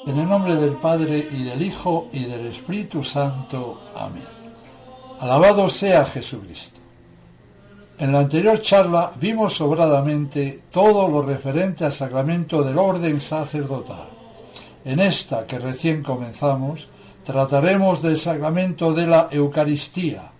En el nombre del Padre, y del Hijo, y del Espíritu Santo. Amén. Alabado sea Jesucristo. En la anterior charla vimos sobradamente todo lo referente al sacramento del orden sacerdotal. En esta, que recién comenzamos, trataremos del sacramento de la Eucaristía.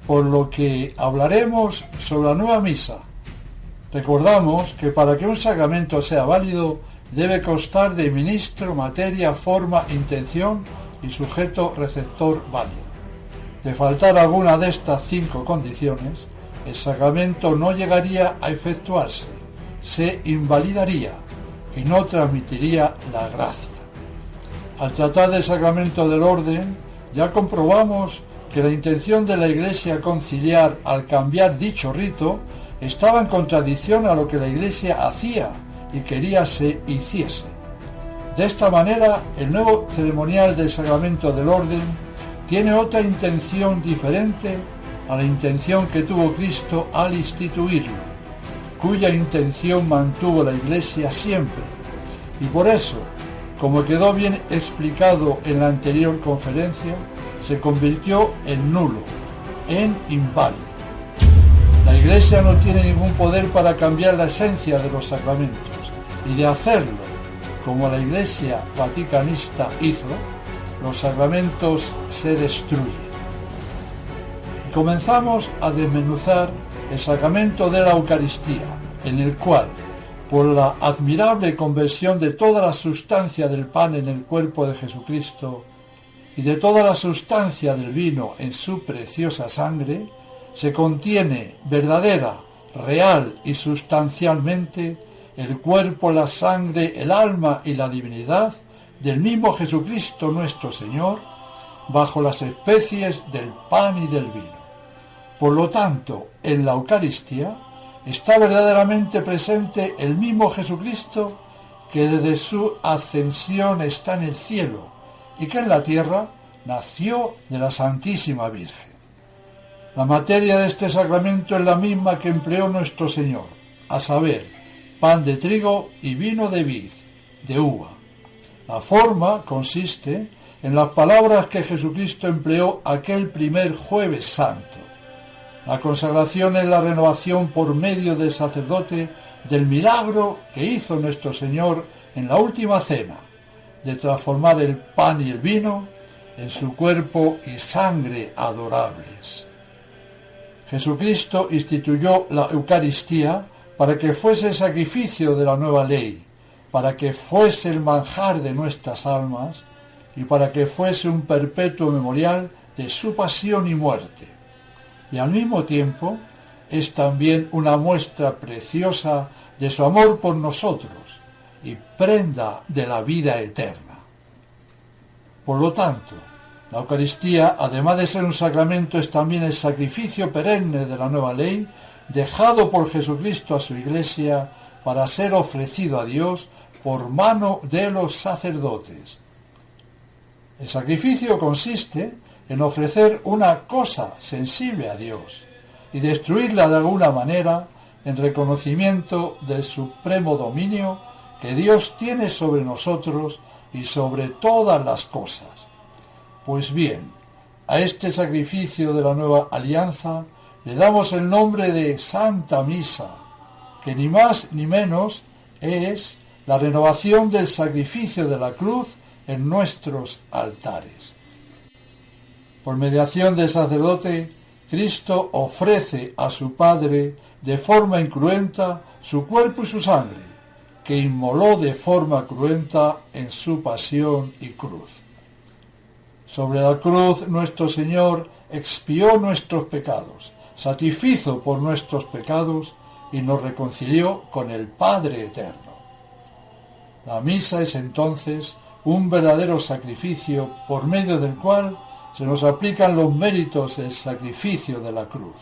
Por lo que hablaremos sobre la nueva misa. Recordamos que para que un sacramento sea válido debe constar de ministro, materia, forma, intención y sujeto receptor válido. De faltar alguna de estas 5 condiciones, el sacramento no llegaría a efectuarse, se invalidaría y no transmitiría la gracia. Al tratar del sacramento del orden, ya comprobamos que la intención de la Iglesia conciliar al cambiar dicho rito estaba en contradicción a lo que la Iglesia hacía y quería se hiciese. De esta manera, el nuevo ceremonial del sacramento del orden tiene otra intención diferente a la intención que tuvo Cristo al instituirlo, cuya intención mantuvo la Iglesia siempre, y por eso, como quedó bien explicado en la anterior conferencia, se convirtió en nulo, en inválido. La Iglesia no tiene ningún poder para cambiar la esencia de los sacramentos, y de hacerlo, como la Iglesia vaticanista hizo, los sacramentos se destruyen. Y comenzamos a desmenuzar el sacramento de la Eucaristía, en el cual, por la admirable conversión de toda la sustancia del pan en el cuerpo de Jesucristo, y de toda la sustancia del vino en su preciosa sangre, se contiene verdadera, real y sustancialmente el cuerpo, la sangre, el alma y la divinidad del mismo Jesucristo nuestro Señor, bajo las especies del pan y del vino. Por lo tanto, en la Eucaristía está verdaderamente presente el mismo Jesucristo que desde su ascensión está en el cielo, y que en la tierra nació de la Santísima Virgen. La materia de este sacramento es la misma que empleó nuestro Señor, a saber, pan de trigo y vino de vid, de uva. La forma consiste en las palabras que Jesucristo empleó aquel primer Jueves Santo. La consagración es la renovación por medio del sacerdote del milagro que hizo nuestro Señor en la última cena, de transformar el pan y el vino en su cuerpo y sangre adorables. Jesucristo instituyó la Eucaristía para que fuese el sacrificio de la nueva ley, para que fuese el manjar de nuestras almas y para que fuese un perpetuo memorial de su pasión y muerte. Y al mismo tiempo es también una muestra preciosa de su amor por nosotros y prenda de la vida eterna. Por lo tanto, la Eucaristía, además de ser un sacramento, es también el sacrificio perenne de la nueva ley, dejado por Jesucristo a su Iglesia para ser ofrecido a Dios por mano de los sacerdotes. El sacrificio consiste en ofrecer una cosa sensible a Dios y destruirla de alguna manera en reconocimiento del supremo dominio que Dios tiene sobre nosotros y sobre todas las cosas. Pues bien, A este sacrificio de la nueva alianza le damos el nombre de Santa Misa, que ni más ni menos es la renovación del sacrificio de la cruz en nuestros altares. Por mediación del sacerdote, Cristo ofrece a su Padre de forma incruenta su cuerpo y su sangre, que inmoló de forma cruenta en su pasión y cruz. Sobre la cruz nuestro Señor expió nuestros pecados, satisfizo por nuestros pecados y nos reconcilió con el Padre Eterno. La misa es entonces un verdadero sacrificio por medio del cual se nos aplican los méritos del sacrificio de la cruz.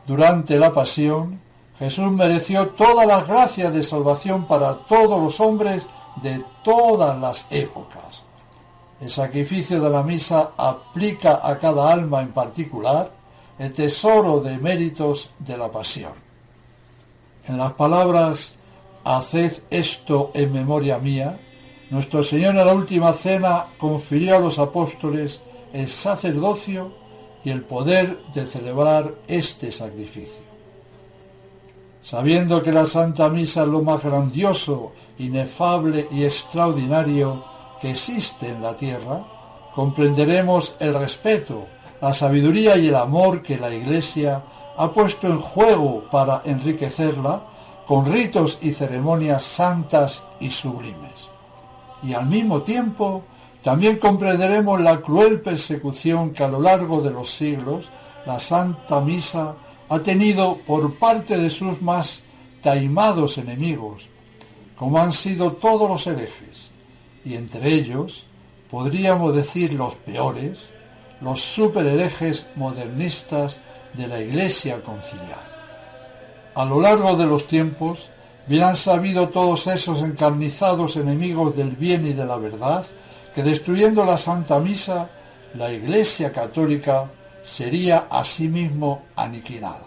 Durante la pasión, Jesús mereció todas las gracias de salvación para todos los hombres de todas las épocas. El sacrificio de la misa aplica a cada alma en particular el tesoro de méritos de la pasión. En las palabras «Haced esto en memoria mía», nuestro Señor en la última cena confirió a los apóstoles el sacerdocio y el poder de celebrar este sacrificio. Sabiendo que la Santa Misa es lo más grandioso, inefable y extraordinario que existe en la tierra, comprenderemos el respeto, la sabiduría y el amor que la Iglesia ha puesto en juego para enriquecerla con ritos y ceremonias santas y sublimes. Y al mismo tiempo también comprenderemos la cruel persecución que a lo largo de los siglos la Santa Misa ha tenido por parte de sus más taimados enemigos, como han sido todos los herejes, y entre ellos podríamos decir los peores, los superherejes modernistas de la Iglesia conciliar. A lo largo de los tiempos, bien han sabido todos esos encarnizados enemigos del bien y de la verdad, que destruyendo la Santa Misa, la Iglesia católica sería asimismo aniquilada.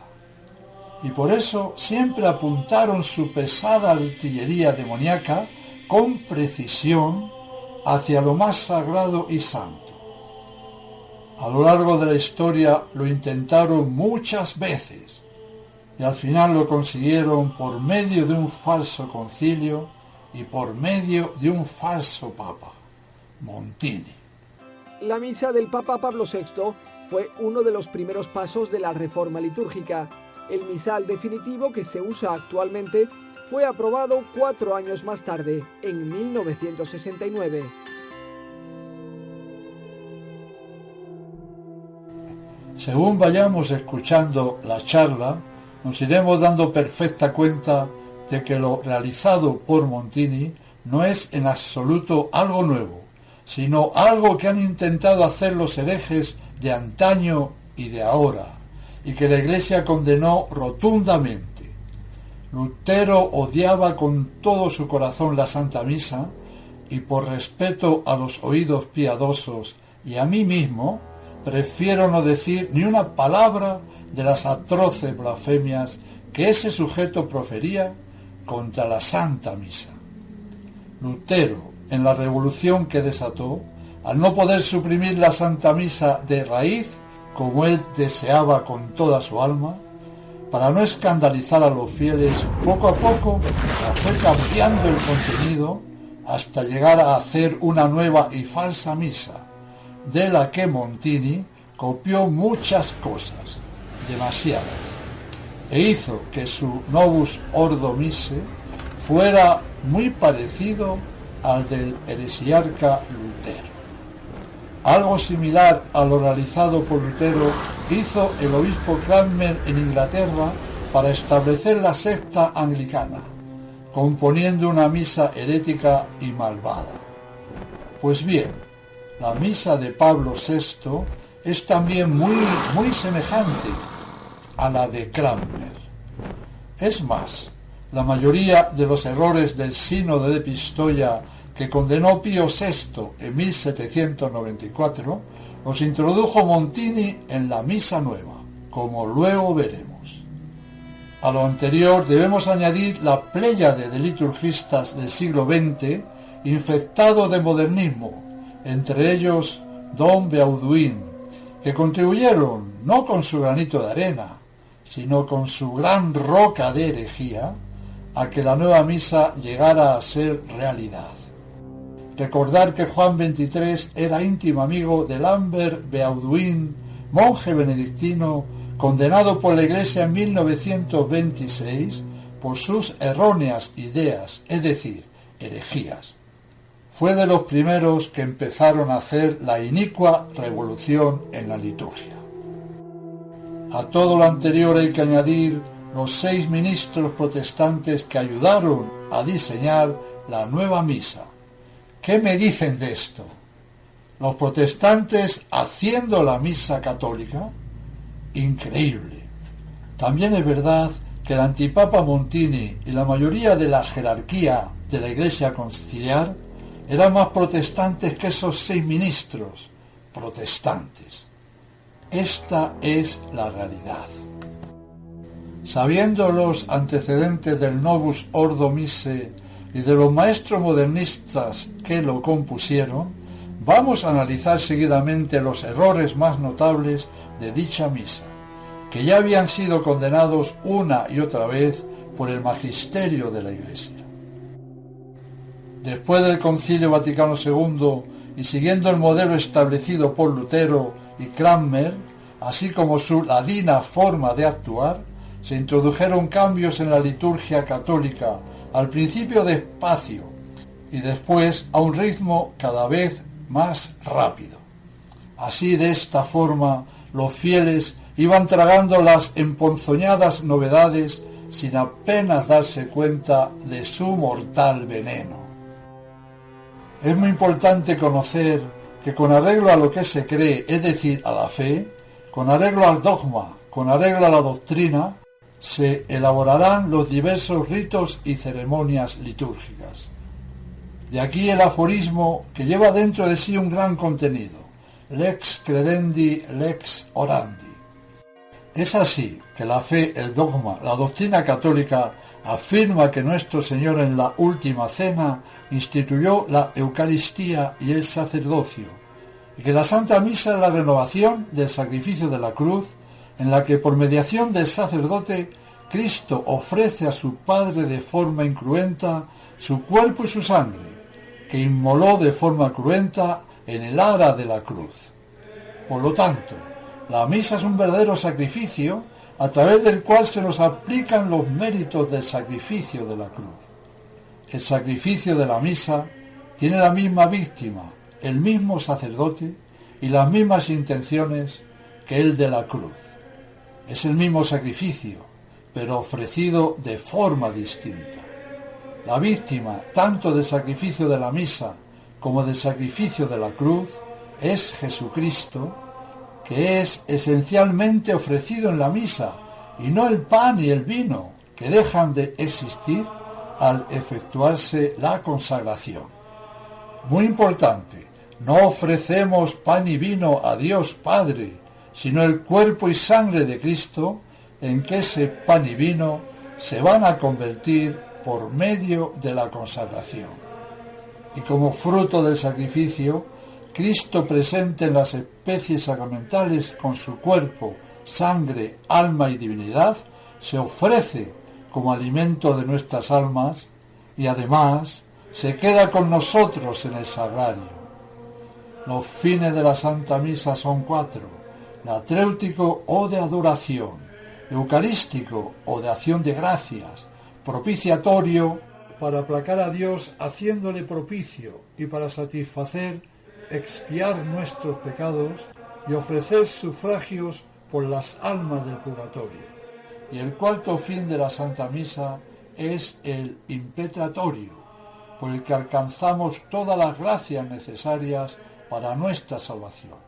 Y por eso siempre apuntaron su pesada artillería demoníaca con precisión hacia lo más sagrado y santo. A lo largo de la historia lo intentaron muchas veces y al final lo consiguieron por medio de un falso concilio y por medio de un falso papa, Montini. La misa del Papa Pablo VI fue uno de los primeros pasos de la reforma litúrgica. El misal definitivo que se usa actualmente fue aprobado 4 años más tarde, en 1969. Según vayamos escuchando la charla, nos iremos dando perfecta cuenta de que lo realizado por Montini no es en absoluto algo nuevo, sino algo que han intentado hacer los herejes de antaño y de ahora, y que la Iglesia condenó rotundamente. Lutero odiaba con todo su corazón la Santa Misa, y por respeto a los oídos piadosos y a mí mismo, prefiero no decir ni una palabra de las atroces blasfemias que ese sujeto profería contra la Santa Misa. Lutero, en la revolución que desató, al no poder suprimir la Santa Misa de raíz, como él deseaba con toda su alma, para no escandalizar a los fieles, poco a poco la fue cambiando el contenido hasta llegar a hacer una nueva y falsa misa, de la que Montini copió muchas cosas, demasiadas, e hizo que su Novus Ordo Mise fuera muy parecido al del heresiarca Lutero. Algo similar a lo realizado por Lutero hizo el obispo Cranmer en Inglaterra para establecer la secta anglicana, componiendo una misa herética y malvada. Pues bien, la misa de Pablo VI es también muy semejante a la de Cranmer. Es más, la mayoría de los errores del Sínodo de Pistoia que condenó Pío VI en 1794, los introdujo Montini en la Misa Nueva, como luego veremos. A lo anterior debemos añadir la pléyade de liturgistas del siglo XX infectados de modernismo, entre ellos Dom Beauduin, que contribuyeron no con su granito de arena, sino con su gran roca de herejía, a que la nueva misa llegara a ser realidad. Recordar que Juan XXIII era íntimo amigo de Lambert Beauduin, monje benedictino, condenado por la Iglesia en 1926 por sus erróneas ideas, es decir, herejías. Fue de los primeros que empezaron a hacer la inicua revolución en la liturgia. A todo lo anterior hay que añadir los 6 ministros protestantes que ayudaron a diseñar la nueva misa. ¿Qué me dicen de esto? Los protestantes haciendo la misa católica, increíble. También es verdad que el antipapa Montini y la mayoría de la jerarquía de la Iglesia conciliar eran más protestantes que esos 6 ministros protestantes. Esta es la realidad. Sabiendo los antecedentes del Novus Ordo Missae y de los maestros modernistas que lo compusieron, vamos a analizar seguidamente los errores más notables de dicha misa, que ya habían sido condenados una y otra vez por el magisterio de la Iglesia. Después del Concilio Vaticano II y siguiendo el modelo establecido por Lutero y Cranmer, así como su ladina forma de actuar, se introdujeron cambios en la liturgia católica, al principio despacio y después a un ritmo cada vez más rápido. Así, de esta forma, los fieles iban tragando las emponzoñadas novedades sin apenas darse cuenta de su mortal veneno. Es muy importante conocer que con arreglo a lo que se cree, es decir, a la fe, con arreglo al dogma, con arreglo a la doctrina, se elaborarán los diversos ritos y ceremonias litúrgicas. De aquí el aforismo que lleva dentro de sí un gran contenido: lex credendi, lex orandi. Es así que la fe, el dogma, la doctrina católica afirma que nuestro Señor en la última cena instituyó la Eucaristía y el sacerdocio, y que la Santa Misa es la renovación del sacrificio de la cruz, en la que por mediación del sacerdote Cristo ofrece a su Padre de forma incruenta su cuerpo y su sangre, que inmoló de forma cruenta en el ara de la cruz. Por lo tanto, la misa es un verdadero sacrificio a través del cual se nos aplican los méritos del sacrificio de la cruz. El sacrificio de la misa tiene la misma víctima, el mismo sacerdote y las mismas intenciones que el de la cruz. Es el mismo sacrificio, pero ofrecido de forma distinta. La víctima, tanto del sacrificio de la misa como del sacrificio de la cruz, es Jesucristo, que es esencialmente ofrecido en la misa, y no el pan y el vino, que dejan de existir al efectuarse la consagración. Muy importante, no ofrecemos pan y vino a Dios Padre, sino el cuerpo y sangre de Cristo, en que ese pan y vino se van a convertir por medio de la consagración. Y como fruto del sacrificio, Cristo presente en las especies sacramentales con su cuerpo, sangre, alma y divinidad, se ofrece como alimento de nuestras almas y además se queda con nosotros en el sagrario. Los fines de la Santa Misa son 4: latréutico o de adoración, eucarístico o de acción de gracias, propiciatorio para aplacar a Dios haciéndole propicio y para satisfacer, expiar nuestros pecados y ofrecer sufragios por las almas del purgatorio. Y el cuarto fin de la Santa Misa es el impetratorio, por el que alcanzamos todas las gracias necesarias para nuestra salvación.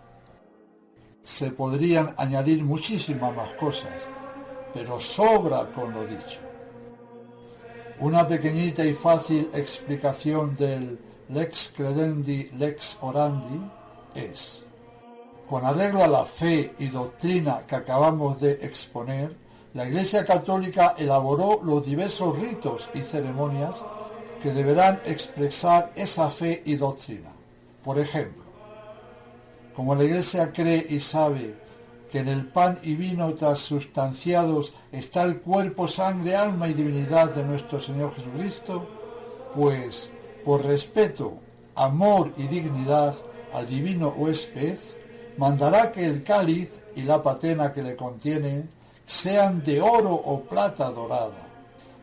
Se podrían añadir muchísimas más cosas, pero sobra con lo dicho. Una pequeñita y fácil explicación del lex credendi, lex orandi es: con arreglo a la fe y doctrina que acabamos de exponer, la Iglesia Católica elaboró los diversos ritos y ceremonias que deberán expresar esa fe y doctrina. Por ejemplo, Como la Iglesia cree y sabe que en el pan y vino transustanciados está el cuerpo, sangre, alma y divinidad de nuestro Señor Jesucristo, pues por respeto, amor y dignidad al divino huésped, mandará que el cáliz y la patena que le contienen sean de oro o plata dorada,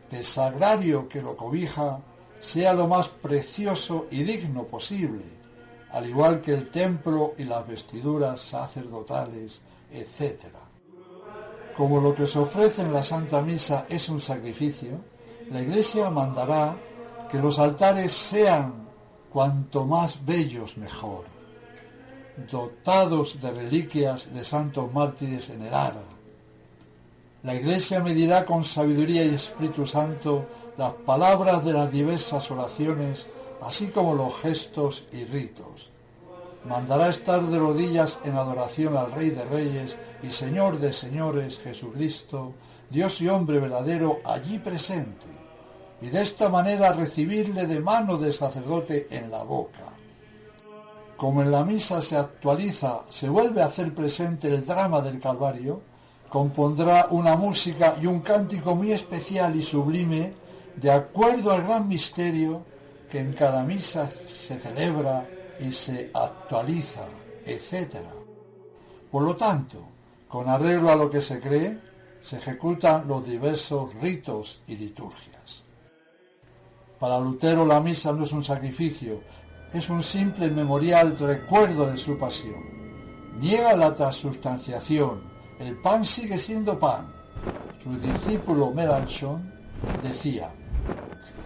que el sagrario que lo cobija sea lo más precioso y digno posible, al igual que el templo y las vestiduras sacerdotales, etc. Como lo que se ofrece en la Santa Misa es un sacrificio, la Iglesia mandará que los altares sean cuanto más bellos mejor, dotados de reliquias de santos mártires en el ara. La Iglesia medirá con sabiduría y Espíritu Santo las palabras de las diversas oraciones, así como los gestos y ritos. Mandará estar de rodillas en adoración al Rey de Reyes y Señor de Señores, Jesucristo, Dios y hombre verdadero, allí presente, y de esta manera recibirle de mano del sacerdote en la boca. Como en la misa se vuelve a hacer presente el drama del Calvario, compondrá una música y un cántico muy especial y sublime, de acuerdo al gran misterio que en cada misa se celebra y se actualiza, etc. Por lo tanto, con arreglo a lo que se cree, se ejecutan los diversos ritos y liturgias. Para Lutero la misa no es un sacrificio, es un simple memorial recuerdo de su pasión. Niega la transustanciación, el pan sigue siendo pan. Su discípulo Melanchthon decía: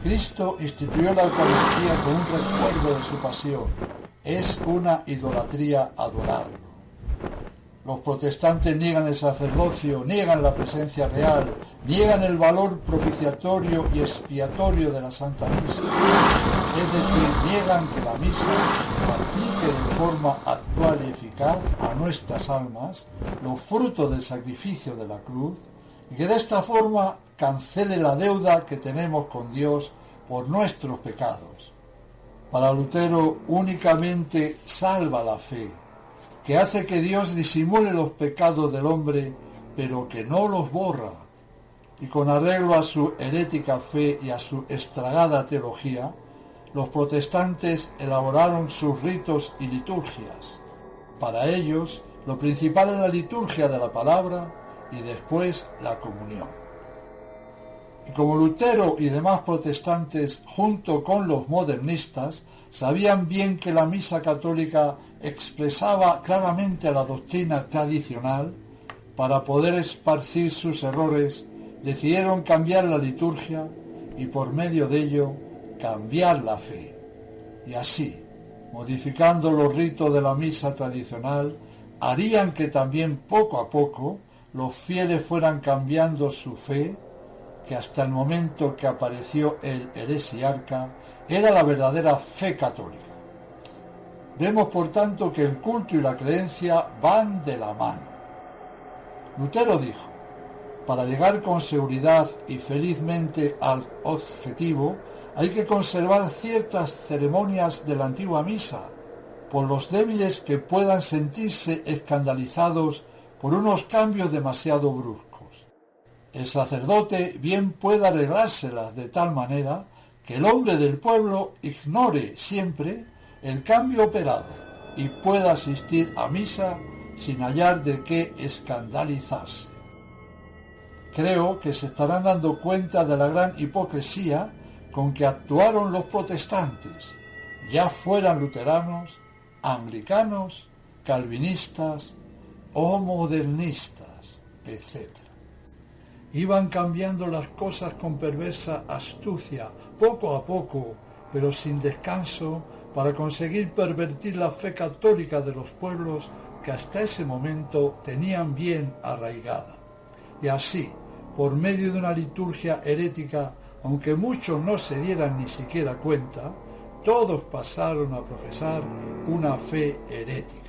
Cristo instituyó la Eucaristía con un recuerdo de su pasión. Es una idolatría adorarlo. Los protestantes niegan el sacerdocio, niegan la presencia real, niegan el valor propiciatorio y expiatorio de la Santa Misa. Es decir, niegan que la misa aplique de forma actual y eficaz a nuestras almas los frutos del sacrificio de la cruz y que de esta forma cancele la deuda que tenemos con Dios por nuestros pecados. Para Lutero únicamente salva la fe, que hace que Dios disimule los pecados del hombre, pero que no los borra. Y con arreglo a su herética fe y a su estragada teología, los protestantes elaboraron sus ritos y liturgias. Para ellos, lo principal es la liturgia de la palabra y después la comunión. Y como Lutero y demás protestantes, junto con los modernistas, sabían bien que la misa católica expresaba claramente la doctrina tradicional, para poder esparcir sus errores, decidieron cambiar la liturgia y por medio de ello cambiar la fe. Y así, modificando los ritos de la misa tradicional, harían que también poco a poco los fieles fueran cambiando su fe, que hasta el momento que apareció el heresiarca era la verdadera fe católica. Vemos por tanto que el culto y la creencia van de la mano. Lutero dijo: para llegar con seguridad y felizmente al objetivo, hay que conservar ciertas ceremonias de la antigua misa, por los débiles que puedan sentirse escandalizados por unos cambios demasiado bruscos. El sacerdote bien puede arreglárselas de tal manera que el hombre del pueblo ignore siempre el cambio operado y pueda asistir a misa sin hallar de qué escandalizarse. Creo que se estarán dando cuenta de la gran hipocresía con que actuaron los protestantes, ya fueran luteranos, anglicanos, calvinistas o modernistas, etc. Iban cambiando las cosas con perversa astucia, poco a poco, pero sin descanso, para conseguir pervertir la fe católica de los pueblos que hasta ese momento tenían bien arraigada. Y así, por medio de una liturgia herética, aunque muchos no se dieran ni siquiera cuenta, todos pasaron a profesar una fe herética.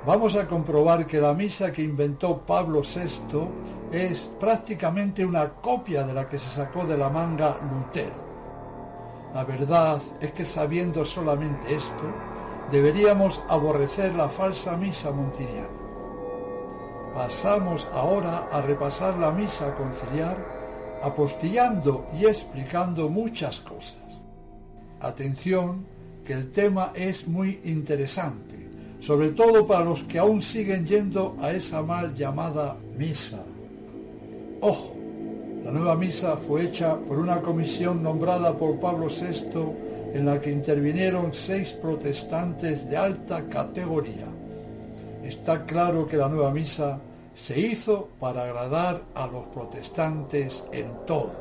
Vamos a comprobar que la misa que inventó Pablo VI es prácticamente una copia de la que se sacó de la manga Lutero. La verdad es que sabiendo solamente esto, deberíamos aborrecer la falsa misa montiniana. Pasamos ahora a repasar la misa conciliar, apostillando y explicando muchas cosas. Atención, que el tema es muy interesante, sobre todo para los que aún siguen yendo a esa mal llamada misa. Ojo, la nueva misa fue hecha por una comisión nombrada por Pablo VI, en la que intervinieron 6 protestantes de alta categoría. Está claro que la nueva misa se hizo para agradar a los protestantes en todo.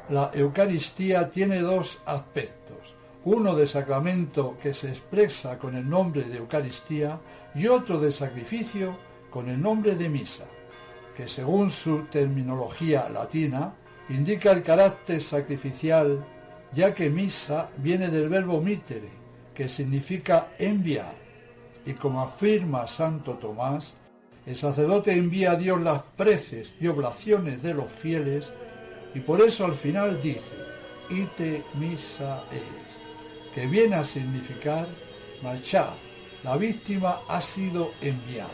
La Eucaristía tiene 2 aspectos, uno de sacramento que se expresa con el nombre de Eucaristía y otro de sacrificio con el nombre de misa, que según su terminología latina indica el carácter sacrificial, ya que misa viene del verbo mittere, que significa enviar, y como afirma Santo Tomás, el sacerdote envía a Dios las preces y oblaciones de los fieles, y por eso al final dice, ite missa es, que viene a significar marchar, la víctima ha sido enviada.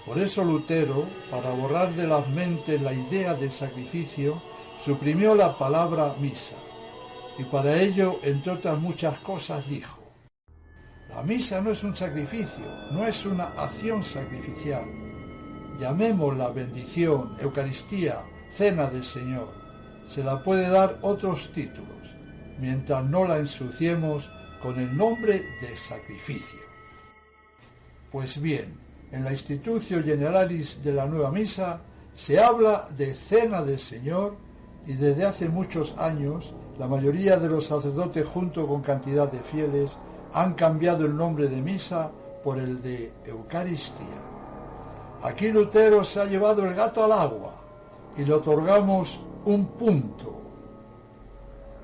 Por eso Lutero, para borrar de las mentes la idea del sacrificio, suprimió la palabra misa. Y para ello, entre otras muchas cosas, dijo: la misa no es un sacrificio, no es una acción sacrificial. Llamémosla bendición, Eucaristía, cena del Señor. Se la puede dar otros títulos, mientras no la ensuciemos con el nombre de sacrificio. Pues bien, en la Institutio Generalis de la Nueva Misa se habla de cena del Señor y desde hace muchos años la mayoría de los sacerdotes junto con cantidad de fieles han cambiado el nombre de misa por el de Eucaristía. Aquí Lutero se ha llevado el gato al agua y le otorgamos un punto.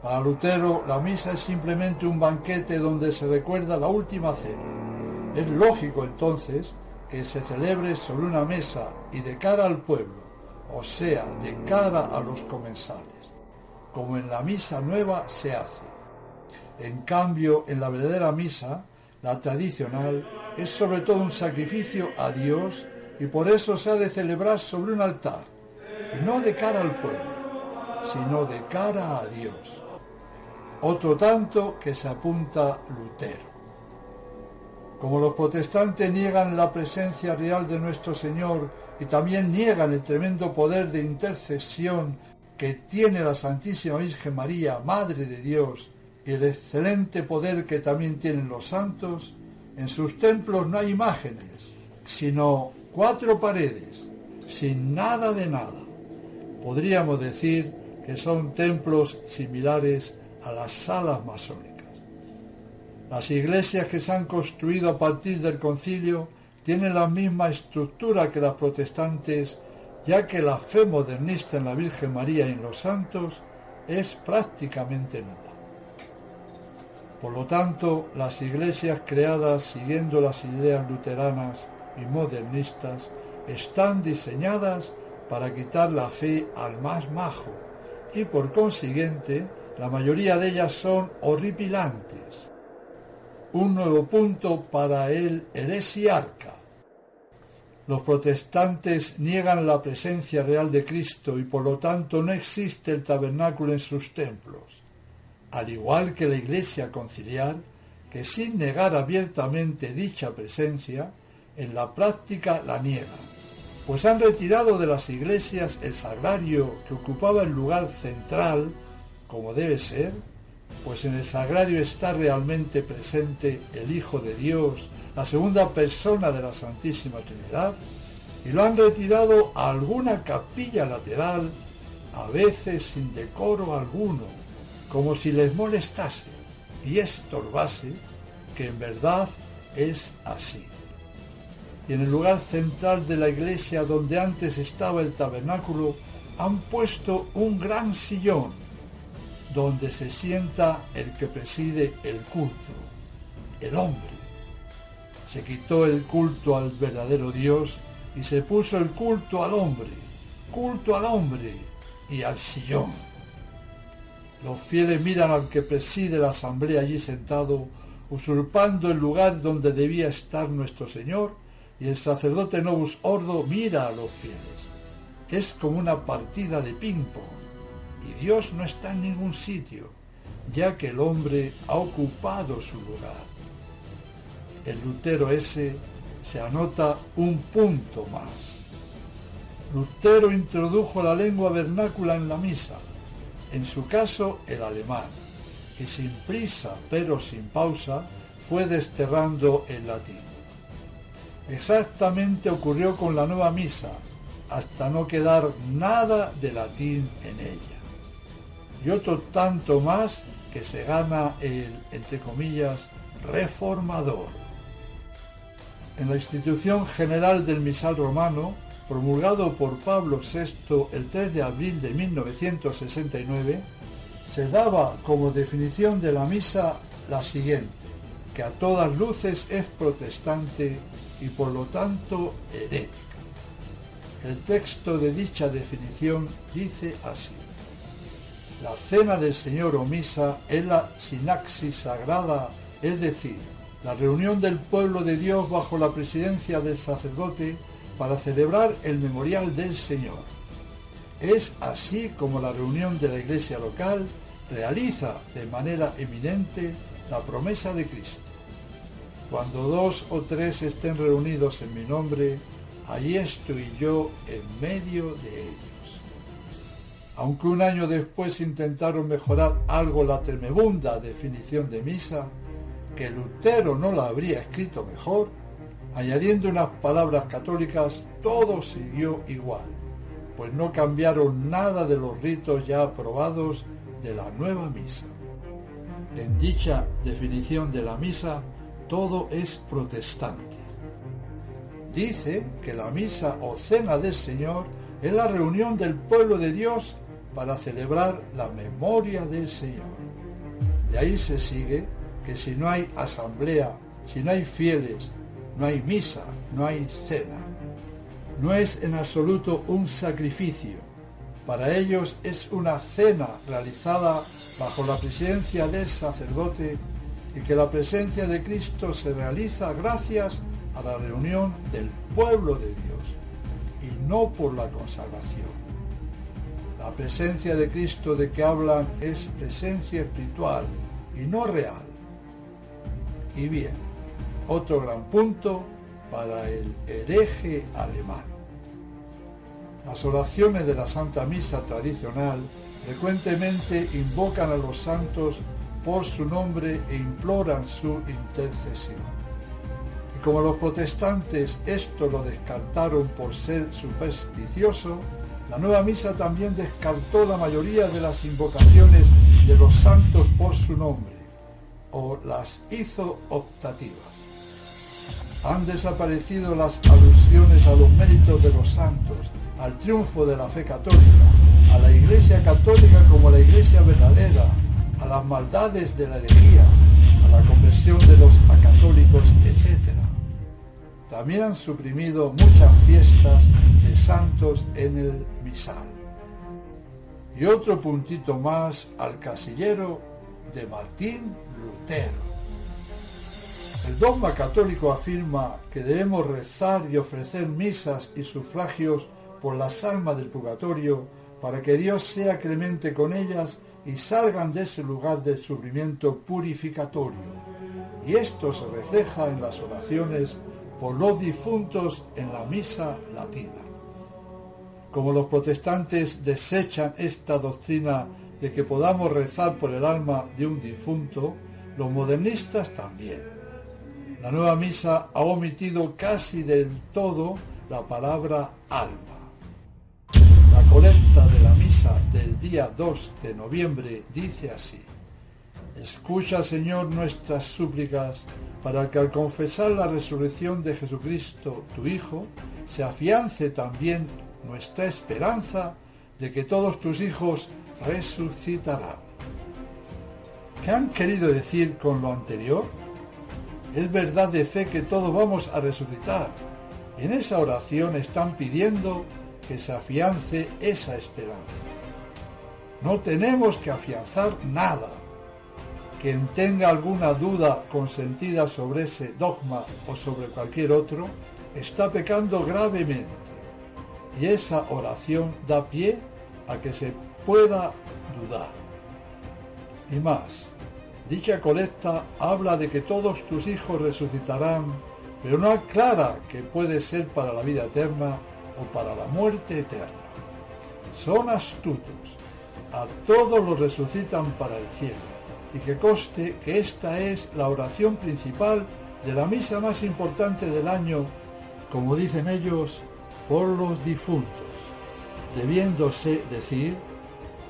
Para Lutero la misa es simplemente un banquete donde se recuerda la última cena. Es lógico entonces que se celebre sobre una mesa y de cara al pueblo, o sea, de cara a los comensales, como en la misa nueva se hace. En cambio, en la verdadera misa, la tradicional, es sobre todo un sacrificio a Dios y por eso se ha de celebrar sobre un altar, y no de cara al pueblo, sino de cara a Dios. Otro tanto que se apunta Lutero. Como los protestantes niegan la presencia real de nuestro Señor y también niegan el tremendo poder de intercesión que tiene la Santísima Virgen María, Madre de Dios, y el excelente poder que también tienen los santos, en sus templos no hay imágenes, sino 4 paredes, sin nada de nada. Podríamos decir que son templos similares a las salas masónicas. Las iglesias que se han construido a partir del concilio tienen la misma estructura que las protestantes, ya que la fe modernista en la Virgen María y en los santos es prácticamente nula. Por lo tanto, las iglesias creadas siguiendo las ideas luteranas y modernistas están diseñadas para quitar la fe al más majo y por consiguiente la mayoría de ellas son horripilantes. Un nuevo punto para el heresiarca. Los protestantes niegan la presencia real de Cristo y por lo tanto no existe el tabernáculo en sus templos, al igual que la Iglesia conciliar, que sin negar abiertamente dicha presencia, en la práctica la niega, pues han retirado de las iglesias el sagrario que ocupaba el lugar central, como debe ser, pues en el sagrario está realmente presente el Hijo de Dios, la segunda persona de la Santísima Trinidad, y lo han retirado a alguna capilla lateral, a veces sin decoro alguno, como si les molestase y estorbase, que en verdad es así. Y en el lugar central de la iglesia donde antes estaba el tabernáculo, han puesto un gran sillón, donde se sienta el que preside el culto, el hombre. Se quitó el culto al verdadero Dios y se puso el culto al hombre y al sillón. Los fieles miran al que preside la asamblea allí sentado usurpando el lugar donde debía estar nuestro Señor, y el sacerdote Novus Ordo mira a los fieles. Es como una partida de ping-pong, y Dios no está en ningún sitio, ya que el hombre ha ocupado su lugar. En Lutero ese se anota un punto más. Lutero introdujo la lengua vernácula en la misa, en su caso el alemán, y sin prisa pero sin pausa fue desterrando el latín. Exactamente ocurrió con la nueva misa, hasta no quedar nada de latín en ella. Y otro tanto más que se gana el, entre comillas, reformador. En la institución general del misal romano, promulgado por Pablo VI el 3 de abril de 1969, se daba como definición de la misa la siguiente, que a todas luces es protestante y por lo tanto herética. El texto de dicha definición dice así: la cena del Señor o misa es la sinaxis sagrada, es decir, la reunión del pueblo de Dios bajo la presidencia del sacerdote para celebrar el memorial del Señor. Es así como la reunión de la iglesia local realiza de manera eminente la promesa de Cristo. Cuando 2 o 3 estén reunidos en mi nombre, allí estoy yo en medio de ellos. Aunque un año después intentaron mejorar algo la tremebunda definición de misa, que Lutero no la habría escrito mejor, añadiendo unas palabras católicas, todo siguió igual, pues no cambiaron nada de los ritos ya aprobados de la nueva misa. En dicha definición de la misa, todo es protestante. Dice que la misa o cena del Señor es la reunión del pueblo de Dios para celebrar la memoria del Señor. De ahí se sigue que si no hay asamblea, si no hay fieles, no hay misa, no hay cena. No es en absoluto un sacrificio. Para ellos es una cena realizada bajo la presidencia del sacerdote y que la presencia de Cristo se realiza gracias a la reunión del pueblo de Dios y no por la consagración. La presencia de Cristo de que hablan es presencia espiritual y no real. Y bien, otro gran punto para el hereje alemán. Las oraciones de la Santa Misa tradicional frecuentemente invocan a los santos por su nombre e imploran su intercesión. Y como los protestantes esto lo descartaron por ser supersticioso, la nueva misa también descartó la mayoría de las invocaciones de los santos por su nombre, o las hizo optativas. Han desaparecido las alusiones a los méritos de los santos, al triunfo de la fe católica, a la Iglesia católica como la Iglesia verdadera, a las maldades de la herejía, a la conversión de los acatólicos, etc. También han suprimido muchas fiestas de santos en el misal. Y otro puntito más al casillero de Martín Lutero. El dogma católico afirma que debemos rezar y ofrecer misas y sufragios por las almas del purgatorio para que Dios sea clemente con ellas y salgan de ese lugar del sufrimiento purificatorio. Y esto se refleja en las oraciones por los difuntos en la misa latina. Como los protestantes desechan esta doctrina de que podamos rezar por el alma de un difunto, los modernistas también. La nueva misa ha omitido casi del todo la palabra alma. La colecta de la misa del día 2 de noviembre dice así: escucha, Señor, nuestras súplicas para que al confesar la resurrección de Jesucristo, tu Hijo, se afiance también nuestra esperanza de que todos tus hijos resucitarán. ¿Qué han querido decir con lo anterior? Es verdad de fe que todos vamos a resucitar. En esa oración están pidiendo que se afiance esa esperanza. No tenemos que afianzar nada. quien tenga alguna duda consentida sobre ese dogma o sobre cualquier otro, está pecando gravemente. Y esa oración da pie a que se pueda dudar. Y más, dicha colecta habla de que todos tus hijos resucitarán, pero no aclara que puede ser para la vida eterna o para la muerte eterna. Son astutos, a todos los resucitan para el cielo, y que conste que esta es la oración principal de la misa más importante del año, como dicen ellos, por los difuntos, debiéndose decir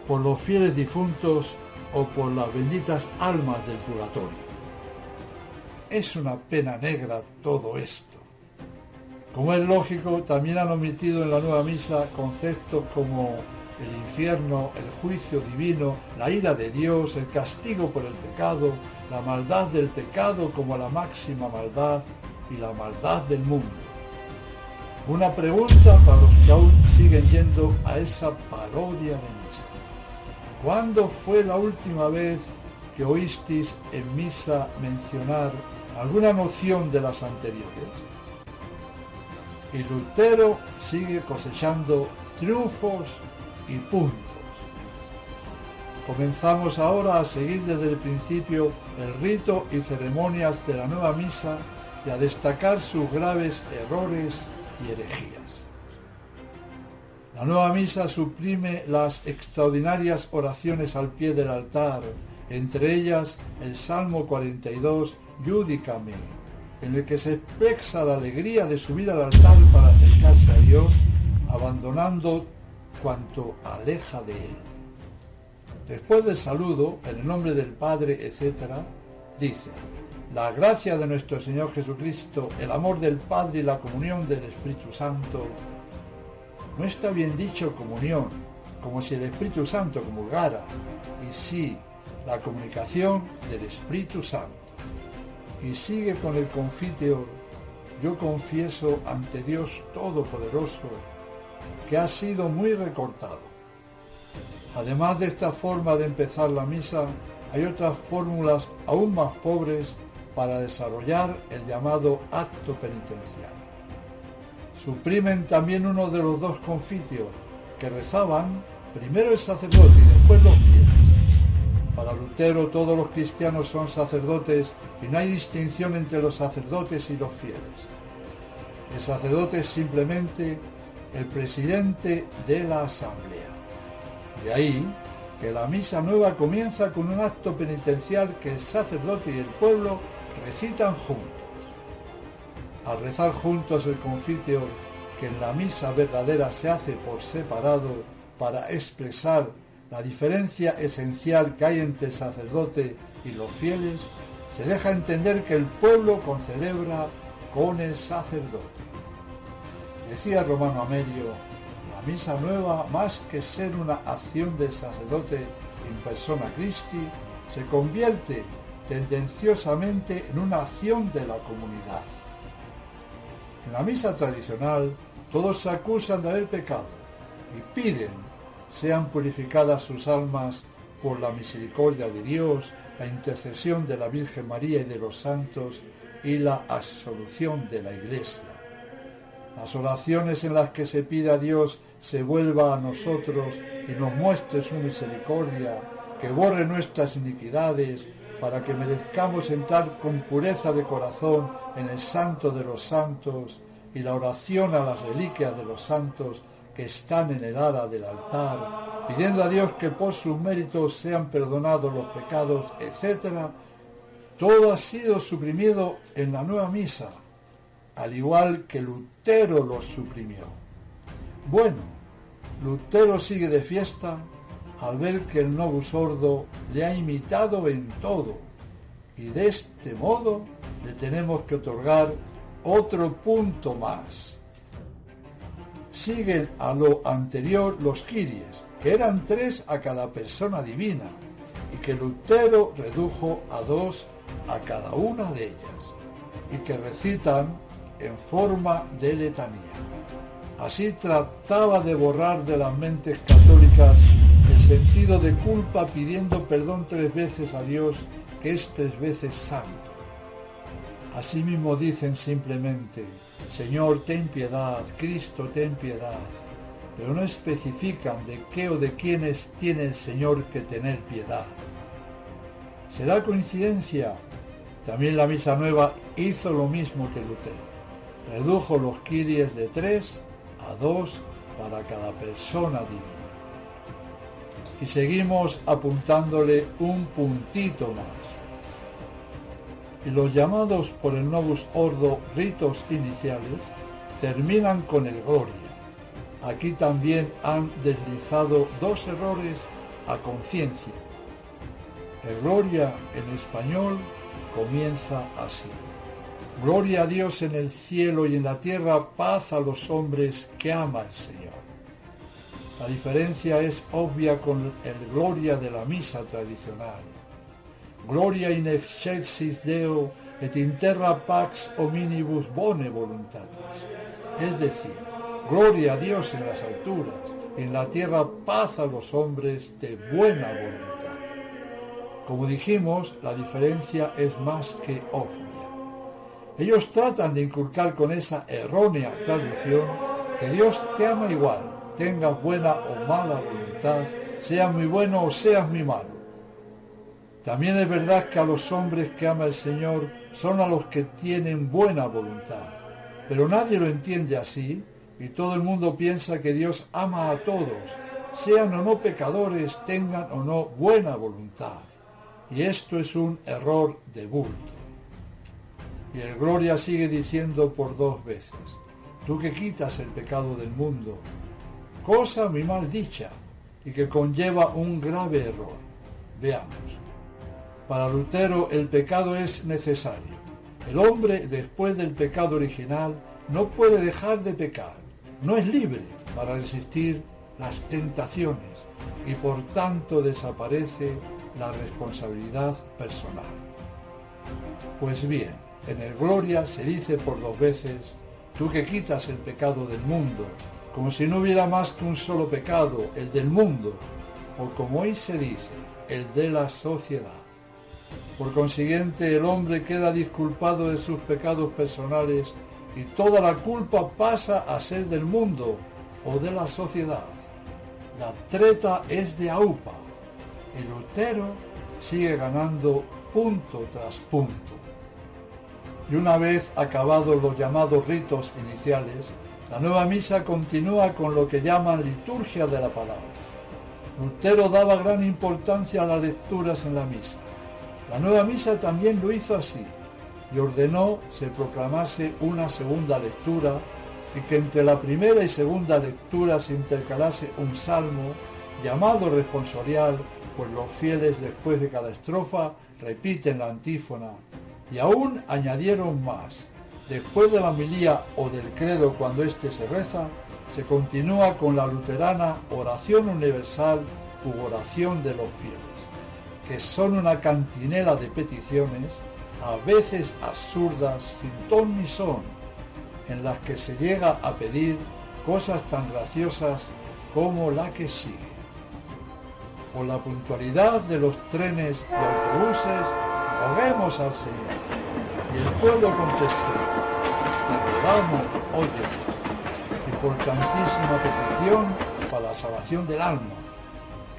por los fieles difuntos o por las benditas almas del purgatorio. Es una pena negra todo esto. Como es lógico, también han omitido en la nueva misa conceptos como el infierno, el juicio divino, la ira de Dios, el castigo por el pecado, la maldad del pecado como la máxima maldad y la maldad del mundo. Una pregunta para los que aún siguen yendo a esa parodia de misa. ¿Cuándo fue la última vez que oísteis en misa mencionar alguna noción de las anteriores? Y Lutero sigue cosechando triunfos y puntos. Comenzamos ahora a seguir desde el principio el rito y ceremonias de la nueva misa y a destacar sus graves errores y herejías. La nueva misa suprime las extraordinarias oraciones al pie del altar, entre ellas el Salmo 42, Judicame, en el que se expresa la alegría de subir al altar para acercarse a Dios, abandonando cuanto aleja de Él. Después del saludo, en el nombre del Padre, etc., dice: la gracia de nuestro Señor Jesucristo, el amor del Padre y la comunión del Espíritu Santo. No está bien dicho comunión, como si el Espíritu Santo comulgara, y sí, la comunicación del Espíritu Santo. Y sigue con el Confiteor: yo confieso ante Dios Todopoderoso, que ha sido muy recortado. Además de esta forma de empezar la misa, hay otras fórmulas aún más pobres para desarrollar el llamado acto penitencial. Suprimen también uno de los dos confitios, que rezaban primero el sacerdote y después los fieles. Para Lutero todos los cristianos son sacerdotes y no hay distinción entre los sacerdotes y los fieles. El sacerdote es simplemente el presidente de la asamblea. De ahí que la misa nueva comienza con un acto penitencial que el sacerdote y el pueblo recitan juntos. Al rezar juntos el Confiteor, que en la misa verdadera se hace por separado para expresar la diferencia esencial que hay entre el sacerdote y los fieles, se deja entender que el pueblo concelebra con el sacerdote. Decía Romano Amerio: la misa nueva, más que ser una acción del sacerdote in persona Christi, se convierte tendenciosamente en una acción de la comunidad. En la misa tradicional, todos se acusan de haber pecado y piden sean purificadas sus almas por la misericordia de Dios, la intercesión de la Virgen María y de los santos y la absolución de la Iglesia. Las oraciones en las que se pide a Dios se vuelva a nosotros y nos muestre su misericordia, que borre nuestras iniquidades, para que merezcamos entrar con pureza de corazón en el Santo de los Santos, y la oración a las reliquias de los santos que están en el ara del altar, pidiendo a Dios que por sus méritos sean perdonados los pecados, etc. Todo ha sido suprimido en la nueva misa, al igual que Lutero lo suprimió. Bueno, Lutero sigue de fiesta al ver que el Novus Ordo le ha imitado en todo, y de este modo le tenemos que otorgar otro punto más. Siguen a lo anterior los Kyries, que eran 3 a cada persona divina, y que Lutero redujo a 2 a cada una de ellas, y que recitan en forma de letanía. Así trataba de borrar de las mentes católicas el sentido de culpa, pidiendo perdón 3 veces a Dios que es 3 veces santo. Asimismo dicen simplemente, Señor, ten piedad, Cristo, ten piedad, pero no especifican de qué o de quiénes tiene el Señor que tener piedad. ¿Será coincidencia? También la Misa Nueva hizo lo mismo que Lutero. Redujo los Kyries de 3 a 2 para cada persona divina. Y seguimos apuntándole un puntito más. Y los llamados por el Novus Ordo ritos iniciales terminan con el Gloria. Aquí también han deslizado 2 errores a conciencia. El Gloria en español comienza así. Gloria a Dios en el cielo y en la tierra, paz a los hombres que ama el Señor. La diferencia es obvia con el Gloria de la misa tradicional. Gloria in excelsis Deo et in terra pax hominibus bone voluntatis. Es decir, gloria a Dios en las alturas, en la tierra paz a los hombres de buena voluntad. Como dijimos, la diferencia es más que obvia. Ellos tratan de inculcar con esa errónea traducción que Dios te ama igual, tengas buena o mala voluntad, seas muy bueno o seas muy malo. También es verdad que a los hombres que ama el Señor son a los que tienen buena voluntad, pero nadie lo entiende así y todo el mundo piensa que Dios ama a todos, sean o no pecadores, tengan o no buena voluntad. Y esto es un error de bulto. Y el Gloria sigue diciendo por 2 veces, tú que quitas el pecado del mundo, cosa muy mal dicha y que conlleva un grave error. Veamos. Para Lutero el pecado es necesario. El hombre, después del pecado original, no puede dejar de pecar. No es libre para resistir las tentaciones y por tanto desaparece la responsabilidad personal. Pues bien, en el Gloria se dice por 2 veces, tú que quitas el pecado del mundo, como si no hubiera más que un solo pecado, el del mundo, o como hoy se dice, el de la sociedad. Por consiguiente, el hombre queda disculpado de sus pecados personales y toda la culpa pasa a ser del mundo o de la sociedad. La treta es de aupa y Lutero sigue ganando punto tras punto. Y una vez acabados los llamados ritos iniciales, la nueva misa continúa con lo que llaman liturgia de la palabra. Lutero daba gran importancia a las lecturas en la misa. La nueva misa también lo hizo así y ordenó se proclamase una segunda lectura y que entre la primera y segunda lectura se intercalase un salmo llamado responsorial, pues los fieles después de cada estrofa repiten la antífona y aún añadieron más. Después de la homilía o del credo cuando éste se reza, se continúa con la luterana oración universal u oración de los fieles, que son una cantinela de peticiones, a veces absurdas, sin ton ni son, en las que se llega a pedir cosas tan graciosas como la que sigue. Por la puntualidad de los trenes y autobuses, roguemos al Señor. Y el pueblo contestó, te rogamos, óyenos. Importantísima petición para la salvación del alma,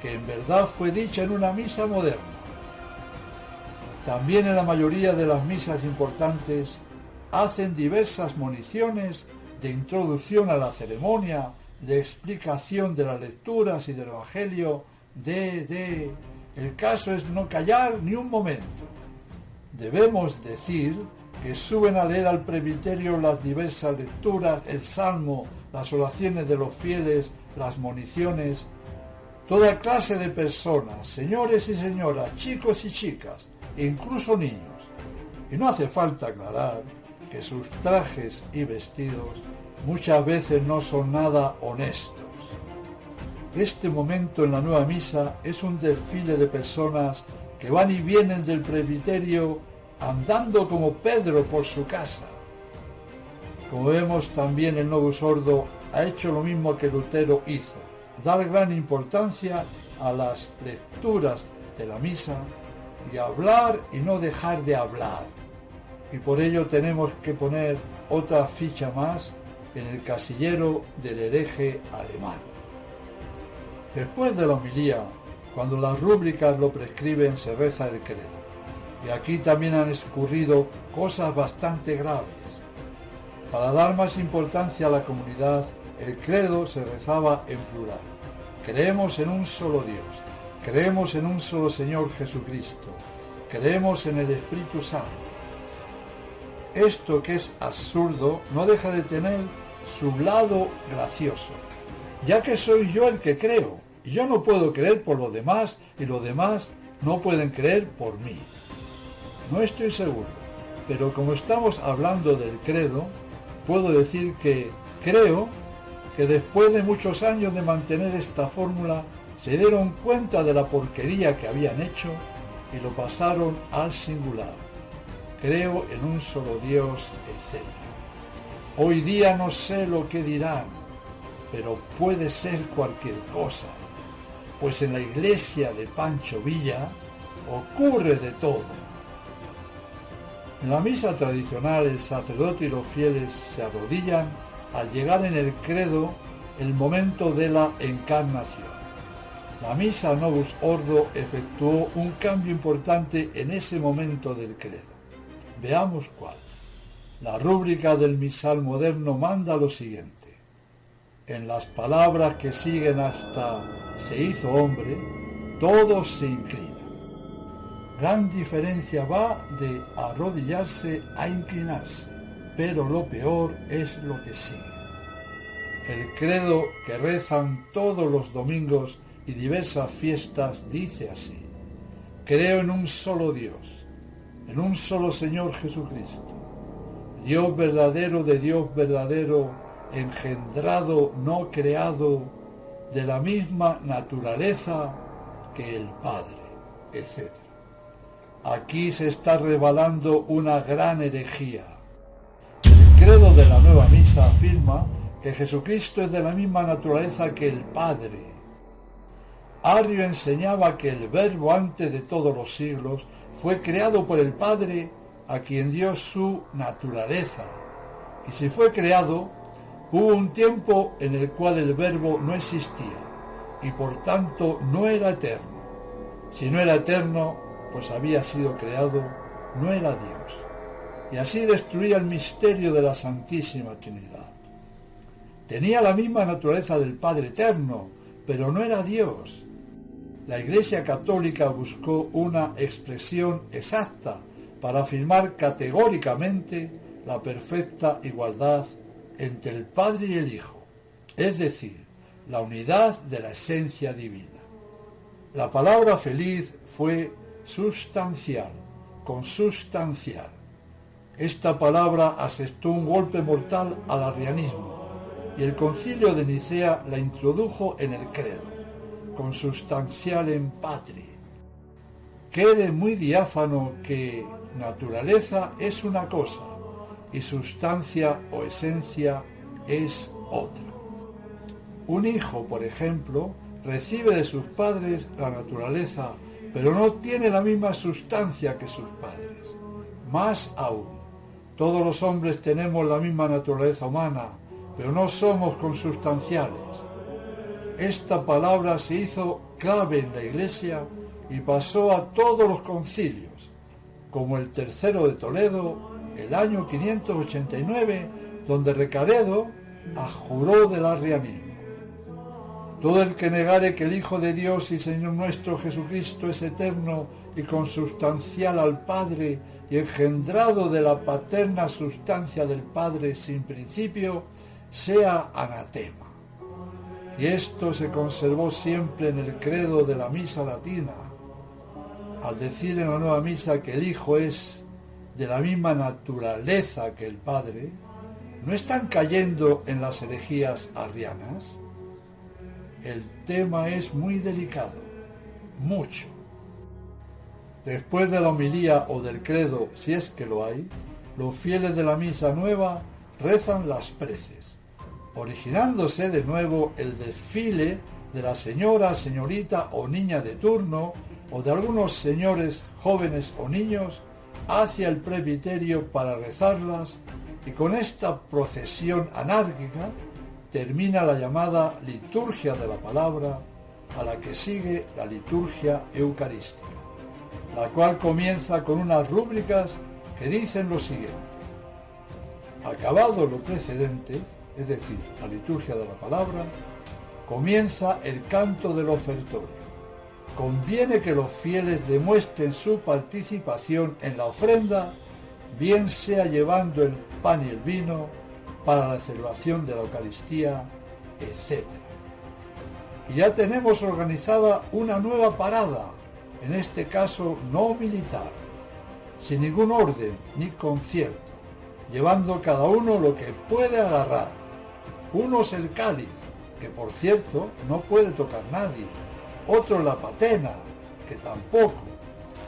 que en verdad fue dicha en una misa moderna. También en la mayoría de las misas importantes hacen diversas moniciones de introducción a la ceremonia, de explicación de las lecturas y del Evangelio, El caso es no callar ni un momento. Debemos decir que suben a leer al presbiterio las diversas lecturas, el salmo, las oraciones de los fieles, las moniciones, toda clase de personas, señores y señoras, chicos y chicas, e incluso niños. Y no hace falta aclarar que sus trajes y vestidos muchas veces no son nada honestos. Este momento en la nueva misa es un desfile de personas que van y vienen del presbiterio andando como Pedro por su casa. Como vemos, también el Novus Ordo ha hecho lo mismo que Lutero hizo, dar gran importancia a las lecturas de la misa y hablar y no dejar de hablar. Y por ello tenemos que poner otra ficha más en el casillero del hereje alemán. Después de la homilía, cuando las rúbricas lo prescriben, se reza el credo. Y aquí también han escurrido cosas bastante graves. Para dar más importancia a la comunidad, el credo se rezaba en plural. Creemos en un solo Dios, creemos en un solo Señor Jesucristo, creemos en el Espíritu Santo. Esto, que es absurdo, no deja de tener su lado gracioso, ya que soy yo el que creo, y yo no puedo creer por los demás, y los demás no pueden creer por mí. No estoy seguro, pero como estamos hablando del credo, puedo decir que creo que después de muchos años de mantener esta fórmula, se dieron cuenta de la porquería que habían hecho y lo pasaron al singular. Creo en un solo Dios, etc. Hoy día no sé lo que dirán, pero puede ser cualquier cosa, pues en la iglesia de Pancho Villa ocurre de todo. En la misa tradicional, el sacerdote y los fieles se arrodillan al llegar en el credo el momento de la encarnación. La misa Novus Ordo efectuó un cambio importante en ese momento del credo. Veamos cuál. La rúbrica del misal moderno manda lo siguiente: en las palabras que siguen hasta se hizo hombre, todos se inclinan. Gran diferencia va de arrodillarse a inclinarse, pero lo peor es lo que sigue. El credo que rezan todos los domingos y diversas fiestas dice así: creo en un solo Dios, en un solo Señor Jesucristo, Dios verdadero de Dios verdadero, engendrado, no creado, de la misma naturaleza que el Padre, etc. Aquí se está revelando una gran herejía. El credo de la nueva misa afirma que Jesucristo es de la misma naturaleza que el Padre. Arrio enseñaba que el Verbo antes de todos los siglos fue creado por el Padre, a quien dio su naturaleza. Y si fue creado, hubo un tiempo en el cual el Verbo no existía y por tanto no era eterno. Si no era eterno, pues había sido creado, no era Dios. Y así destruía el misterio de la Santísima Trinidad. Tenía la misma naturaleza del Padre eterno, pero no era Dios. La Iglesia Católica buscó una expresión exacta para afirmar categóricamente la perfecta igualdad entre el Padre y el Hijo, es decir, la unidad de la esencia divina. La palabra feliz fue sustancial, consustancial. Esta palabra asestó un golpe mortal al arrianismo y el concilio de Nicea la introdujo en el credo, consustancial en patri. Quede muy diáfano que naturaleza es una cosa y sustancia o esencia es otra. Un hijo, por ejemplo, recibe de sus padres la naturaleza, pero no tiene la misma sustancia que sus padres. Más aún, todos los hombres tenemos la misma naturaleza humana, pero no somos consustanciales. Esta palabra se hizo clave en la Iglesia y pasó a todos los concilios, como el tercero de Toledo, el año 589, donde Recaredo abjuró del arrianismo. Todo el que negare que el Hijo de Dios y Señor nuestro Jesucristo es eterno y consustancial al Padre y engendrado de la paterna sustancia del Padre sin principio, sea anatema. Y esto se conservó siempre en el credo de la misa latina. Al decir en la nueva misa que el Hijo es de la misma naturaleza que el Padre, ¿no están cayendo en las herejías arrianas? El tema es muy delicado, mucho. Después de la homilía o del credo, si es que lo hay, los fieles de la misa nueva rezan las preces, originándose de nuevo el desfile de la señora, señorita o niña de turno o de algunos señores jóvenes o niños hacia el presbiterio para rezarlas, y con esta procesión anárquica termina la llamada liturgia de la palabra, a la que sigue la liturgia eucarística, la cual comienza con unas rúbricas que dicen lo siguiente: acabado lo precedente, es decir, la liturgia de la palabra, comienza el canto del ofertorio. Conviene que los fieles demuestren su participación en la ofrenda, bien sea llevando el pan y el vino para la celebración de la Eucaristía, etc. Y ya tenemos organizada una nueva parada, en este caso no militar, sin ningún orden ni concierto, llevando cada uno lo que puede agarrar. Unos el cáliz, que por cierto no puede tocar nadie, otros la patena, que tampoco,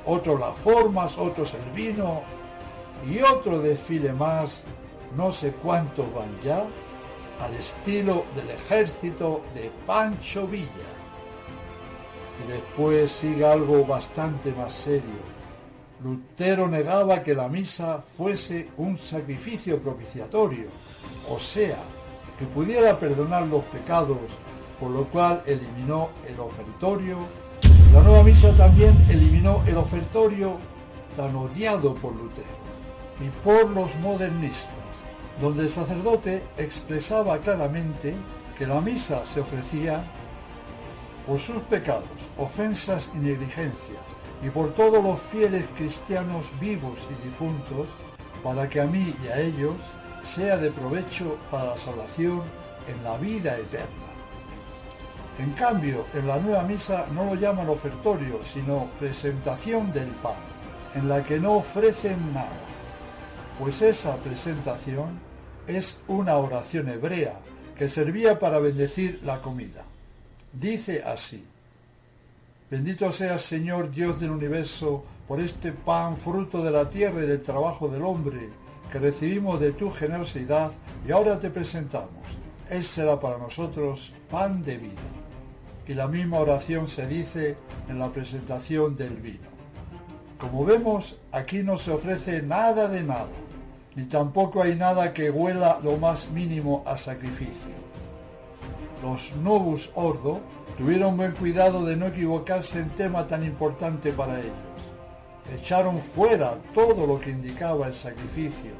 otros las formas, otros el vino, y otro desfile más, no sé cuántos van ya, al estilo del ejército de Pancho Villa. Y después sigue algo bastante más serio. Lutero negaba que la misa fuese un sacrificio propiciatorio, o sea, que pudiera perdonar los pecados, por lo cual eliminó el ofertorio. La nueva misa también eliminó el ofertorio tan odiado por Lutero y por los modernistas, donde el sacerdote expresaba claramente que la misa se ofrecía por sus pecados, ofensas y negligencias, y por todos los fieles cristianos vivos y difuntos, para que a mí y a ellos sea de provecho para la salvación en la vida eterna. En cambio, en la nueva misa no lo llaman ofertorio, sino presentación del pan, en la que no ofrecen nada, pues esa presentación es una oración hebrea que servía para bendecir la comida. Dice así: bendito seas, Señor Dios del universo, por este pan, fruto de la tierra y del trabajo del hombre, que recibimos de tu generosidad y ahora te presentamos. Él será para nosotros pan de vida. Y la misma oración se dice en la presentación del vino. Como vemos, aquí no se ofrece nada de nada, ni tampoco hay nada que huela lo más mínimo a sacrificio. Los Novus Ordo tuvieron buen cuidado de no equivocarse en tema tan importante para ellos. Echaron fuera todo lo que indicaba el sacrificio,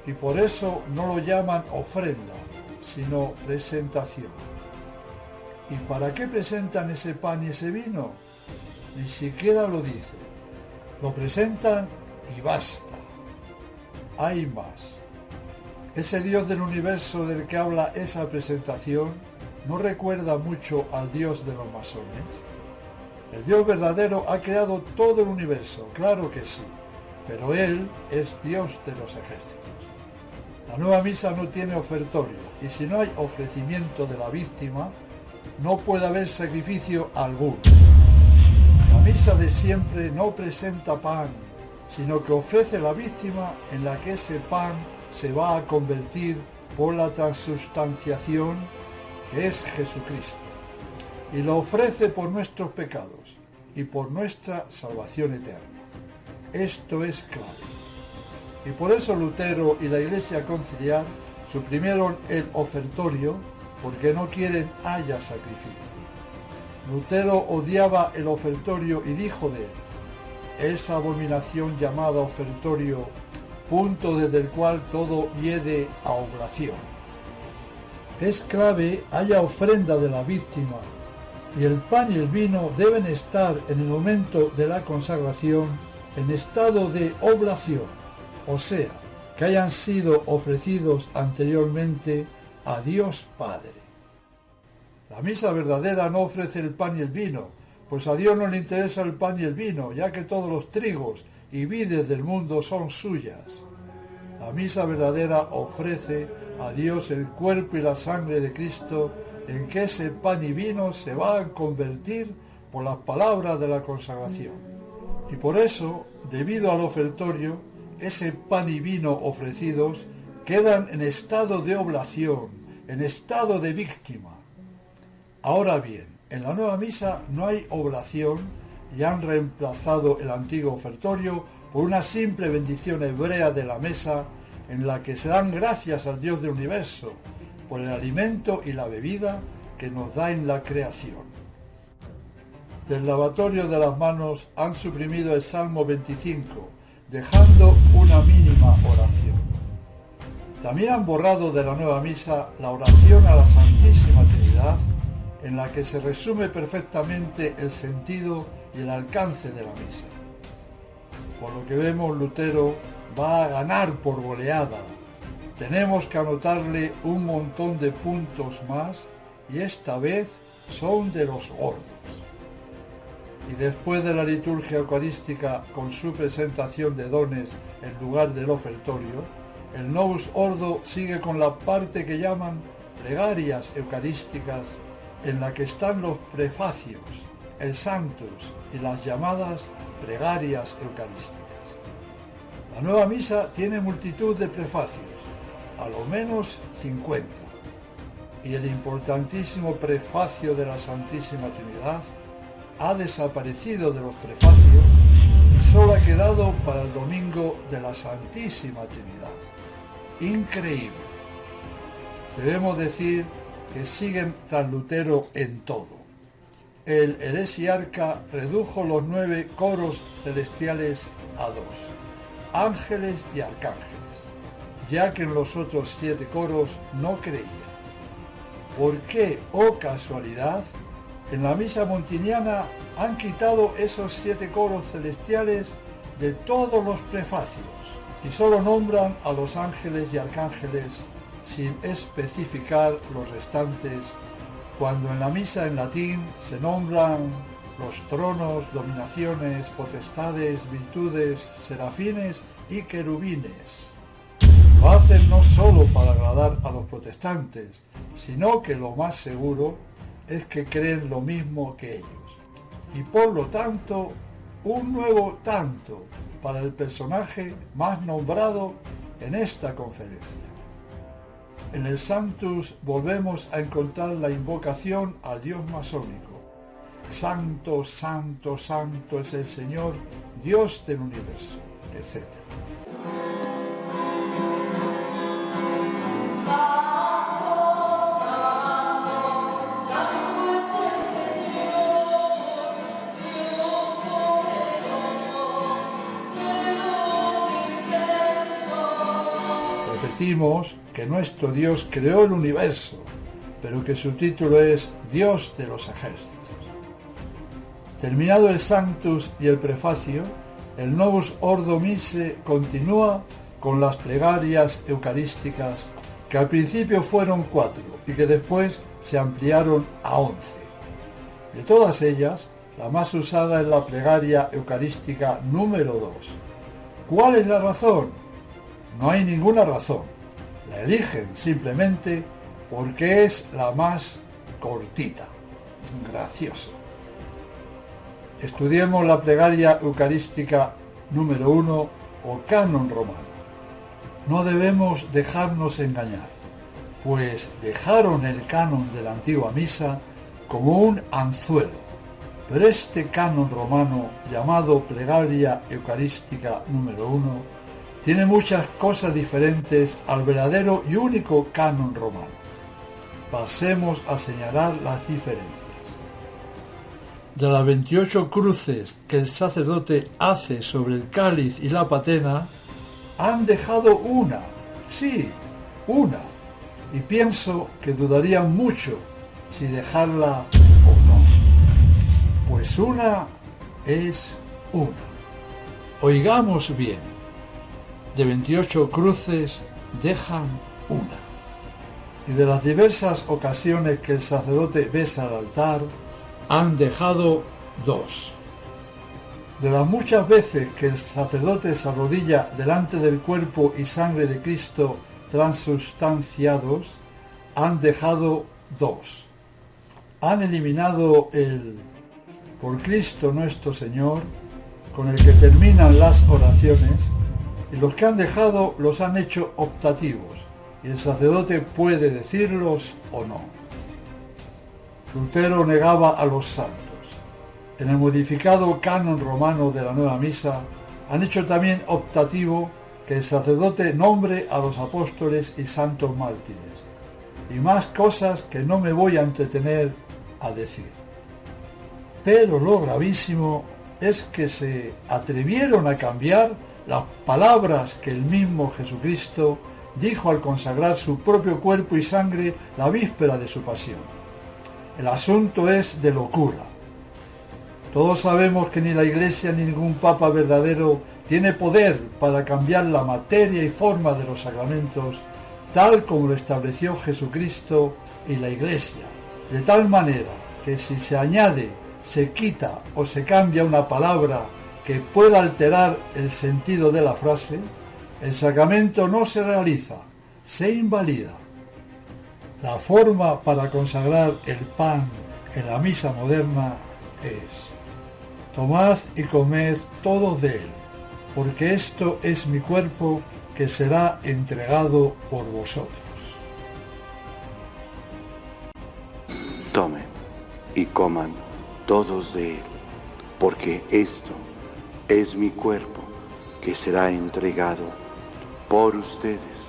y por eso no lo llaman ofrenda, sino presentación. ¿Y para qué presentan ese pan y ese vino? Ni siquiera lo dicen. Lo presentan y basta. Hay más. Ese Dios del universo del que habla esa presentación no recuerda mucho al Dios de los masones. El Dios verdadero ha creado todo el universo, claro que sí, pero Él es Dios de los ejércitos. La nueva misa no tiene ofertorio, y si no hay ofrecimiento de la víctima, no puede haber sacrificio alguno. La misa de siempre no presenta pan, sino que ofrece la víctima en la que ese pan se va a convertir por la transubstanciación, que es Jesucristo, y lo ofrece por nuestros pecados y por nuestra salvación eterna. Esto es clave. Y por eso Lutero y la Iglesia Conciliar suprimieron el ofertorio, porque no quieren haya sacrificio. Lutero odiaba el ofertorio y dijo de él: esa abominación llamada ofertorio, punto desde el cual todo hiede a oblación. Es clave haya ofrenda de la víctima, y el pan y el vino deben estar en el momento de la consagración en estado de oblación, o sea, que hayan sido ofrecidos anteriormente a Dios Padre. La misa verdadera no ofrece el pan y el vino, pues a Dios no le interesa el pan y el vino, ya que todos los trigos y vides del mundo son suyas. La misa verdadera ofrece a Dios el cuerpo y la sangre de Cristo, en que ese pan y vino se van a convertir por las palabras de la consagración. Y por eso, debido al ofertorio, ese pan y vino ofrecidos quedan en estado de oblación, en estado de víctima. Ahora bien, en la nueva misa no hay oblación, y han reemplazado el antiguo ofertorio por una simple bendición hebrea de la mesa en la que se dan gracias al Dios del universo por el alimento y la bebida que nos da en la creación. Del lavatorio de las manos han suprimido el Salmo 25, dejando una mínima oración. También han borrado de la nueva misa la oración a la Santísima Trinidad, en la que se resume perfectamente el sentido y el alcance de la misa. Por lo que vemos, Lutero va a ganar por goleada. Tenemos que anotarle un montón de puntos más y esta vez son de los gordos. Y después de la liturgia eucarística con su presentación de dones en lugar del ofertorio, el Novus Ordo sigue con la parte que llaman plegarias eucarísticas, en la que están los prefacios, el Sanctus y las llamadas plegarias eucarísticas. La nueva misa tiene multitud de prefacios, a lo menos 50, y el importantísimo prefacio de la Santísima Trinidad ha desaparecido de los prefacios y solo ha quedado para el domingo de la Santísima Trinidad. Increíble. Debemos decir que siguen tras Lutero en todo. El heresiarca redujo los 9 coros celestiales a 2, ángeles y arcángeles, ya que en los otros 7 coros no creía. ¿Por qué, oh casualidad? En la misa montiniana han quitado esos 7 coros celestiales de todos los prefacios y solo nombran a los ángeles y arcángeles sin especificar los restantes, cuando en la misa en latín se nombran los tronos, dominaciones, potestades, virtudes, serafines y querubines. Lo hacen no solo para agradar a los protestantes, sino que lo más seguro es que creen lo mismo que ellos, y por lo tanto, un nuevo tanto para el personaje más nombrado en esta conferencia. En el Sanctus volvemos a encontrar la invocación al Dios masónico. Santo, santo, santo es el Señor, Dios del universo, etc. Repetimos que nuestro Dios creó el universo, pero que su título es Dios de los ejércitos. Terminado el Sanctus y el prefacio, el Novus Ordo Missae continúa con las plegarias eucarísticas, que al principio fueron 4 y que después se ampliaron a 11. De todas ellas, la más usada es la plegaria eucarística número 2. ¿Cuál es la razón? No hay ninguna razón. La eligen simplemente porque es la más cortita. Gracioso. Estudiemos la plegaria eucarística número 1 o canon romano. No debemos dejarnos engañar, pues dejaron el canon de la antigua misa como un anzuelo, pero este canon romano, llamado plegaria eucarística número 1, tiene muchas cosas diferentes al verdadero y único canon romano. Pasemos a señalar las diferencias. De las 28 cruces que el sacerdote hace sobre el cáliz y la patena, han dejado una, sí, una, y pienso que dudarían mucho si dejarla o no, pues una es una. Oigamos bien, de 28 cruces dejan una, y de las diversas ocasiones que el sacerdote besa al altar, han dejado 2. De las muchas veces que el sacerdote se arrodilla delante del cuerpo y sangre de Cristo transustanciados, han dejado 2. Han eliminado el por Cristo nuestro Señor, con el que terminan las oraciones, y los que han dejado los han hecho optativos, y el sacerdote puede decirlos o no. Lutero negaba a los santos. en el modificado canon romano de la Nueva Misa, han hecho también optativo que el sacerdote nombre a los apóstoles y santos mártires, y más cosas que no me voy a entretener a decir. Pero lo gravísimo es que se atrevieron a cambiar las palabras que el mismo Jesucristo dijo al consagrar su propio cuerpo y sangre la víspera de su pasión. El asunto es de locura. Todos sabemos que ni la Iglesia ni ningún papa verdadero tiene poder para cambiar la materia y forma de los sacramentos tal como lo estableció Jesucristo y la Iglesia, de tal manera que si se añade, se quita o se cambia una palabra que pueda alterar el sentido de la frase, el sacramento no se realiza, se invalida. La forma para consagrar el pan en la misa moderna es: tomad y comed todos de él, porque esto es mi cuerpo que será entregado por vosotros. Tomen y coman todos de él, porque esto es mi cuerpo que será entregado por ustedes.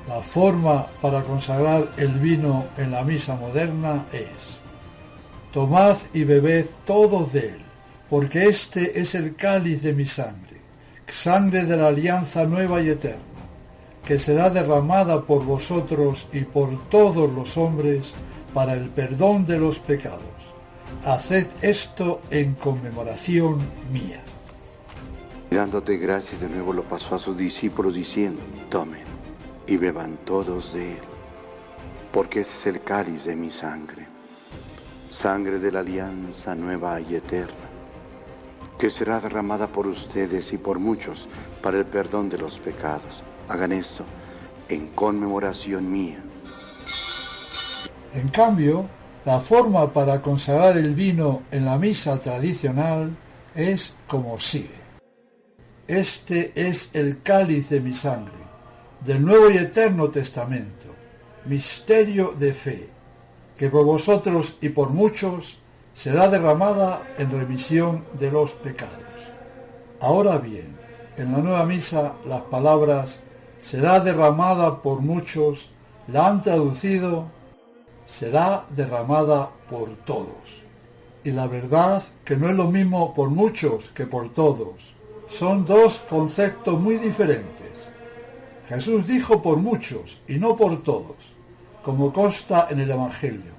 La forma para consagrar el vino en la misa moderna es: tomad y bebed todos de él, porque este es el cáliz de mi sangre, sangre de la alianza nueva y eterna, que será derramada por vosotros y por todos los hombres para el perdón de los pecados. Haced esto en conmemoración mía. Dándote gracias, de nuevo lo pasó a sus discípulos diciendo: tomen y beban todos de él, porque ese es el cáliz de mi sangre, sangre de la alianza nueva y eterna, que será derramada por ustedes y por muchos para el perdón de los pecados. Hagan esto en conmemoración mía. En cambio, la forma para consagrar el vino en la misa tradicional es como sigue: este es el cáliz de mi sangre, del Nuevo y Eterno Testamento, misterio de fe, que por vosotros y por muchos será derramada en remisión de los pecados. Ahora bien, en la nueva misa las palabras será derramada por muchos la han traducido será derramada por todos. Y la verdad que no es lo mismo por muchos que por todos. Son dos conceptos muy diferentes. Jesús dijo por muchos y no por todos, como consta en el Evangelio,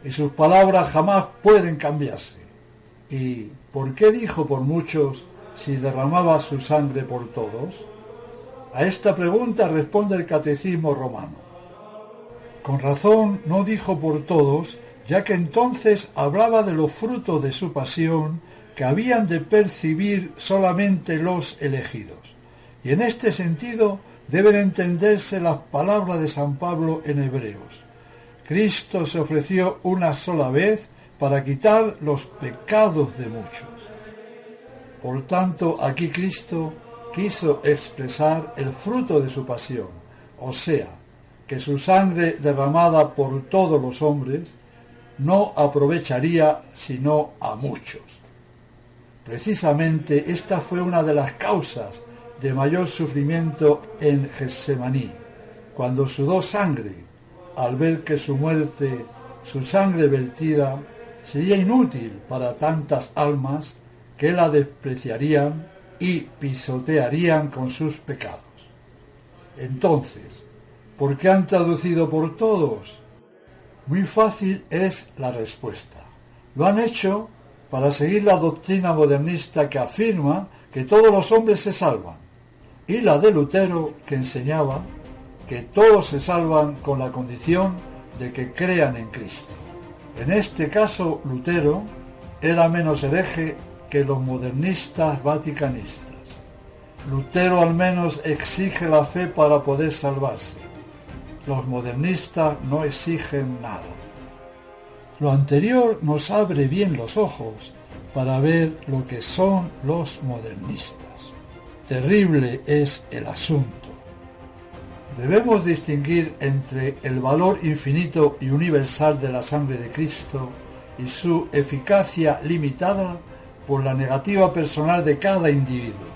y sus palabras jamás pueden cambiarse. ¿Y por qué dijo por muchos si derramaba su sangre por todos? A esta pregunta responde el Catecismo Romano. Con razón no dijo por todos, ya que entonces hablaba de los frutos de su pasión que habían de percibir solamente los elegidos. Y en este sentido deben entenderse las palabras de San Pablo en Hebreos. Cristo se ofreció una sola vez para quitar los pecados de muchos. Por tanto, aquí Cristo quiso expresar el fruto de su pasión, o sea, que su sangre derramada por todos los hombres no aprovecharía sino a muchos. Precisamente esta fue una de las causas de mayor sufrimiento en Getsemaní, cuando sudó sangre, al ver que su muerte, su sangre vertida, sería inútil para tantas almas que la despreciarían y pisotearían con sus pecados. Entonces, ¿por qué han traducido por todos? Muy fácil es la respuesta. Lo han hecho para seguir la doctrina modernista que afirma que todos los hombres se salvan, y la de Lutero, que enseñaba que todos se salvan con la condición de que crean en Cristo. En este caso, Lutero era menos hereje que los modernistas vaticanistas. Lutero al menos exige la fe para poder salvarse. Los modernistas no exigen nada. Lo anterior nos abre bien los ojos para ver lo que son los modernistas. Terrible es el asunto. Debemos distinguir entre el valor infinito y universal de la sangre de Cristo y su eficacia limitada por la negativa personal de cada individuo.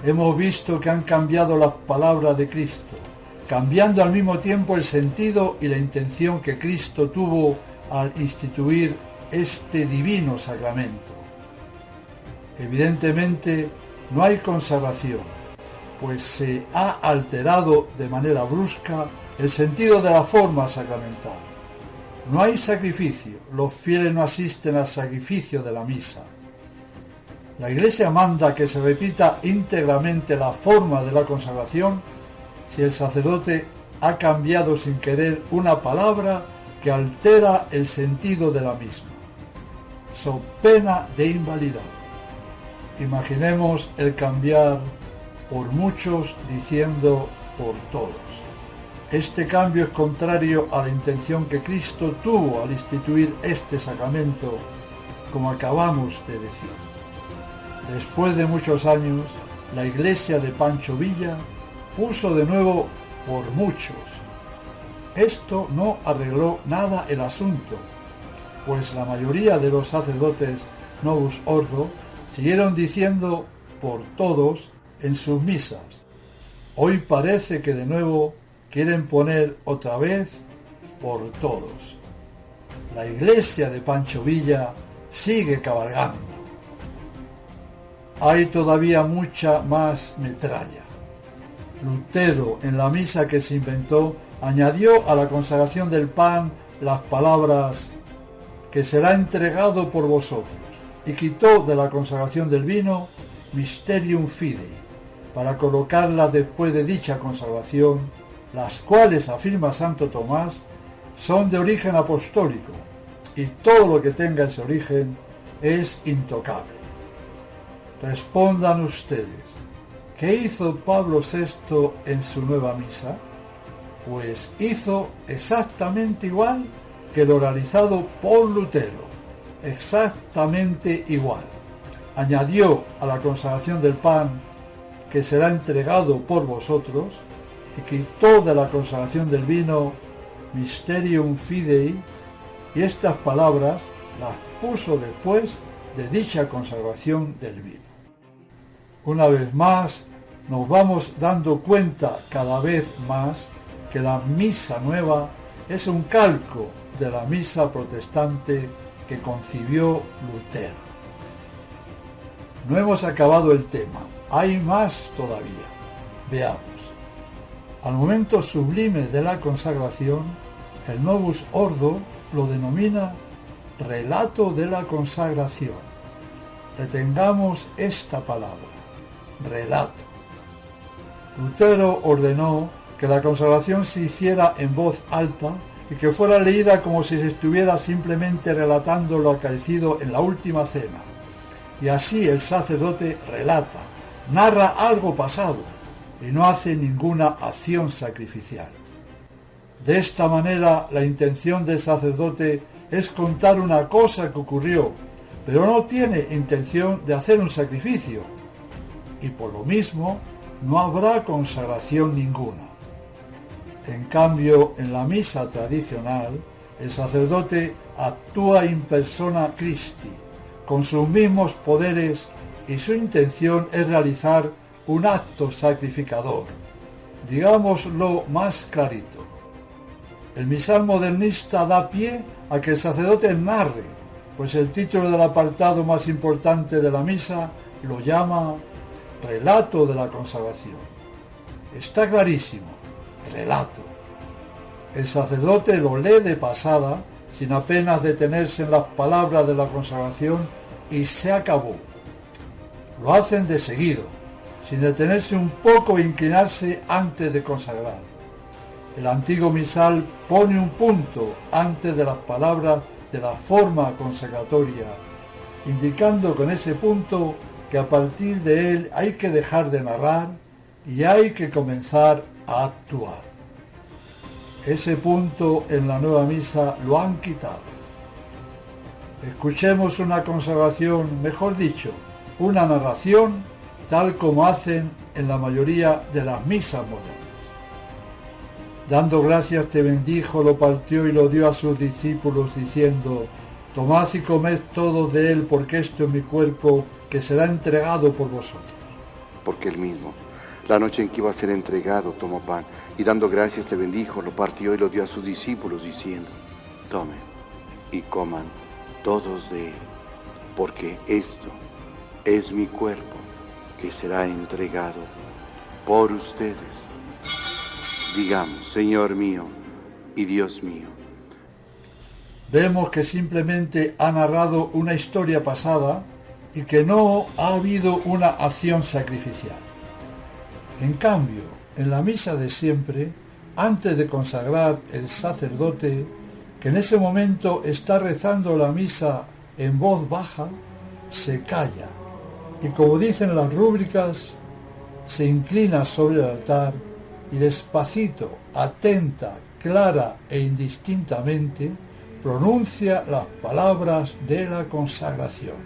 Hemos visto que han cambiado las palabras de Cristo, cambiando al mismo tiempo el sentido y la intención que Cristo tuvo al instituir este divino sacramento. Evidentemente no hay consagración, pues se ha alterado de manera brusca el sentido de la forma sacramental. No hay sacrificio, los fieles no asisten al sacrificio de la misa. La Iglesia manda que se repita íntegramente la forma de la consagración si el sacerdote ha cambiado sin querer una palabra que altera el sentido de la misma, so pena de invalidar. Imaginemos el cambiar por muchos diciendo por todos. Este cambio es contrario a la intención que Cristo tuvo al instituir este sacramento, como acabamos de decir. Después de muchos años, la Iglesia de Pancho Villa puso de nuevo por muchos. Esto no arregló nada el asunto, pues la mayoría de los sacerdotes Novus Ordo siguieron diciendo por todos en sus misas. Hoy parece que de nuevo quieren poner otra vez por todos. La Iglesia de Pancho Villa sigue cabalgando. Hay todavía mucha más metralla. Lutero, en la misa que se inventó, añadió a la consagración del pan las palabras que será entregado por vosotros, y quitó de la consagración del vino Mysterium Fidei, para colocarla después de dicha consagración, las cuales, afirma Santo Tomás, son de origen apostólico, y todo lo que tenga ese origen es intocable. Respondan ustedes, ¿qué hizo Pablo VI en su nueva misa? Pues hizo exactamente igual que lo realizado por Lutero, exactamente igual. Añadió a la consagración del pan que será entregado por vosotros y quitó de la consagración del vino Mysterium Fidei, y estas palabras las puso después de dicha consagración del vino. Una vez más, nos vamos dando cuenta cada vez más que la misa nueva es un calco de la misa protestante que concibió Lutero. No hemos acabado el tema, hay más todavía. Veamos. Al momento sublime de la consagración, el Novus Ordo lo denomina relato de la consagración. Retengamos esta palabra, relato. Lutero ordenó que la consagración se hiciera en voz alta y que fuera leída como si se estuviera simplemente relatando lo acaecido en la última cena. Y así el sacerdote relata, narra algo pasado y no hace ninguna acción sacrificial. De esta manera, la intención del sacerdote es contar una cosa que ocurrió, pero no tiene intención de hacer un sacrificio, y por lo mismo no habrá consagración ninguna. En cambio, en la misa tradicional, el sacerdote actúa in persona Christi, con sus mismos poderes, y su intención es realizar un acto sacrificador. Digámoslo más clarito. El misal modernista da pie a que el sacerdote narre, pues el título del apartado más importante de la misa lo llama relato de la consagración. Está clarísimo, relato. El sacerdote lo lee de pasada, sin apenas detenerse en las palabras de la consagración, y se acabó. Lo hacen de seguido, sin detenerse un poco e inclinarse antes de consagrar. El antiguo misal pone un punto antes de las palabras de la forma consagratoria, indicando con ese punto que a partir de él hay que dejar de narrar y hay que comenzar a actuar. Ese punto en la nueva misa lo han quitado. Escuchemos una consagración, mejor dicho, una narración, tal como hacen en la mayoría de las misas modernas. Dando gracias te bendijo, lo partió y lo dio a sus discípulos, diciendo: Tomad y comed todos de él, porque esto es mi cuerpo, que será entregado por vosotros. Porque él mismo, la noche en que iba a ser entregado, tomó pan, y dando gracias te bendijo, lo partió y lo dio a sus discípulos, diciendo: tomen y coman todos de él, porque esto es mi cuerpo, que será entregado por ustedes. Digamos: Señor mío y Dios mío. Vemos que simplemente ha narrado una historia pasada y que no ha habido una acción sacrificial. En cambio, en la misa de siempre, antes de consagrar, el sacerdote, que en ese momento está rezando la misa en voz baja, se calla y, como dicen las rúbricas, se inclina sobre el altar y despacito, atenta, clara e indistintamente pronuncia las palabras de la consagración.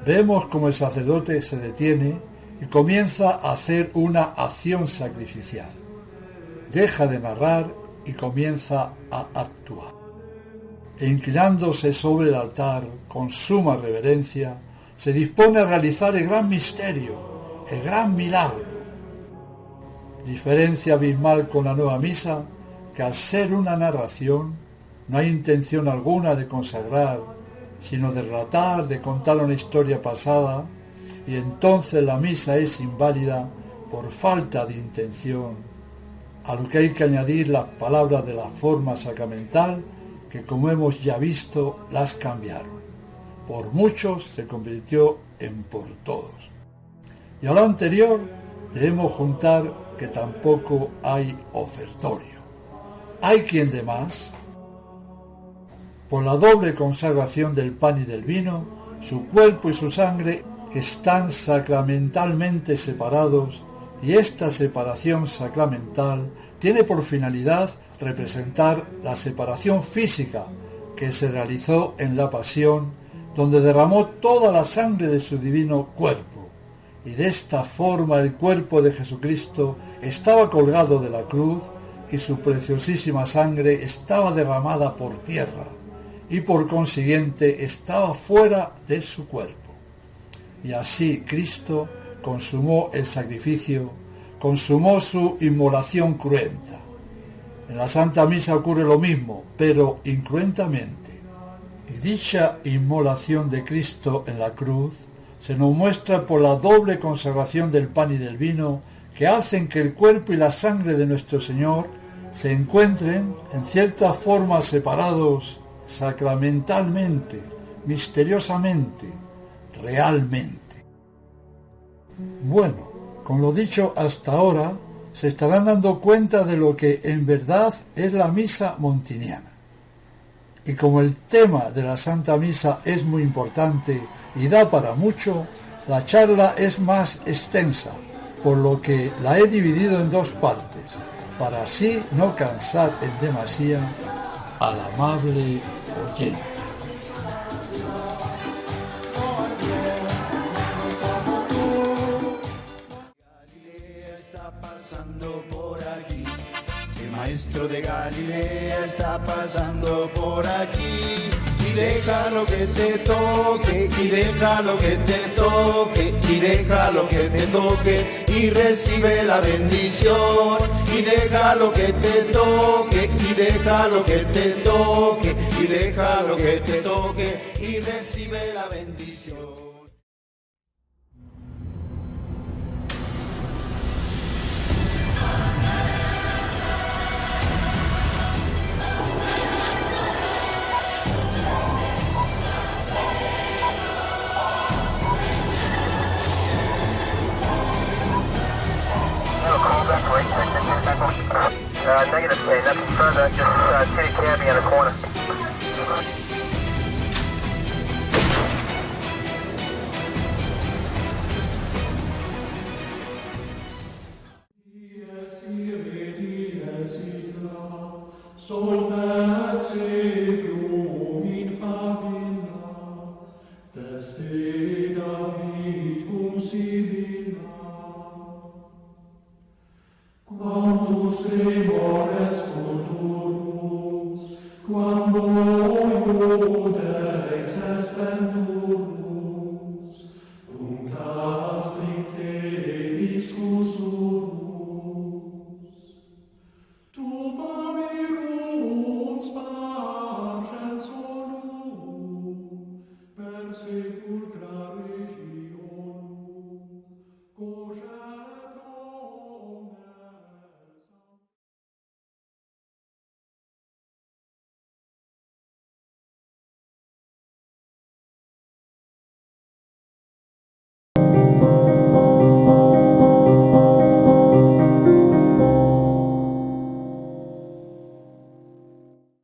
Vemos como el sacerdote se detiene y comienza a hacer una acción sacrificial. Deja de narrar y comienza a actuar. E inclinándose sobre el altar con suma reverencia, se dispone a realizar el gran misterio, el gran milagro. Diferencia abismal con la nueva misa, que al ser una narración, no hay intención alguna de consagrar, sino de relatar, de contar una historia pasada, y entonces la misa es inválida por falta de intención, a lo que hay que añadir las palabras de la forma sacramental, que como hemos ya visto, las cambiaron. Por muchos se convirtió en por todos. Y a lo anterior debemos juntar que tampoco hay ofertorio. Hay quien de más, por la doble consagración del pan y del vino, su cuerpo y su sangre están sacramentalmente separados, y esta separación sacramental tiene por finalidad representar la separación física que se realizó en la pasión, donde derramó toda la sangre de su divino cuerpo, y de esta forma el cuerpo de Jesucristo estaba colgado de la cruz y su preciosísima sangre estaba derramada por tierra, y por consiguiente estaba fuera de su cuerpo. Y así Cristo consumó el sacrificio, consumó su inmolación cruenta. En la Santa Misa ocurre lo mismo, pero incruentamente. Y dicha inmolación de Cristo en la cruz se nos muestra por la doble consagración del pan y del vino, que hacen que el cuerpo y la sangre de nuestro Señor se encuentren en cierta forma separados sacramentalmente, misteriosamente, realmente. Bueno, con lo dicho hasta ahora, se estarán dando cuenta de lo que en verdad es la misa montiniana. Y como el tema de la Santa Misa es muy importante y da para mucho, la charla es más extensa, por lo que la he dividido en dos partes, para así no cansar en demasía al amable oyente. Galilea está pasando por aquí, el maestro de Galilea está pasando por aquí. Y déjalo que te toque, y déjalo que te toque, y déjalo que te toque, y recibe la bendición. Y déjalo que te toque, y déjalo que te toque, y déjalo que te toque, y recibe la bendición. Negative, say nothing further, just kitty cabbie in the corner. Solveat seclum in favilla, teste David cum Sibylla. Quantus tremores futuros, quando Bruder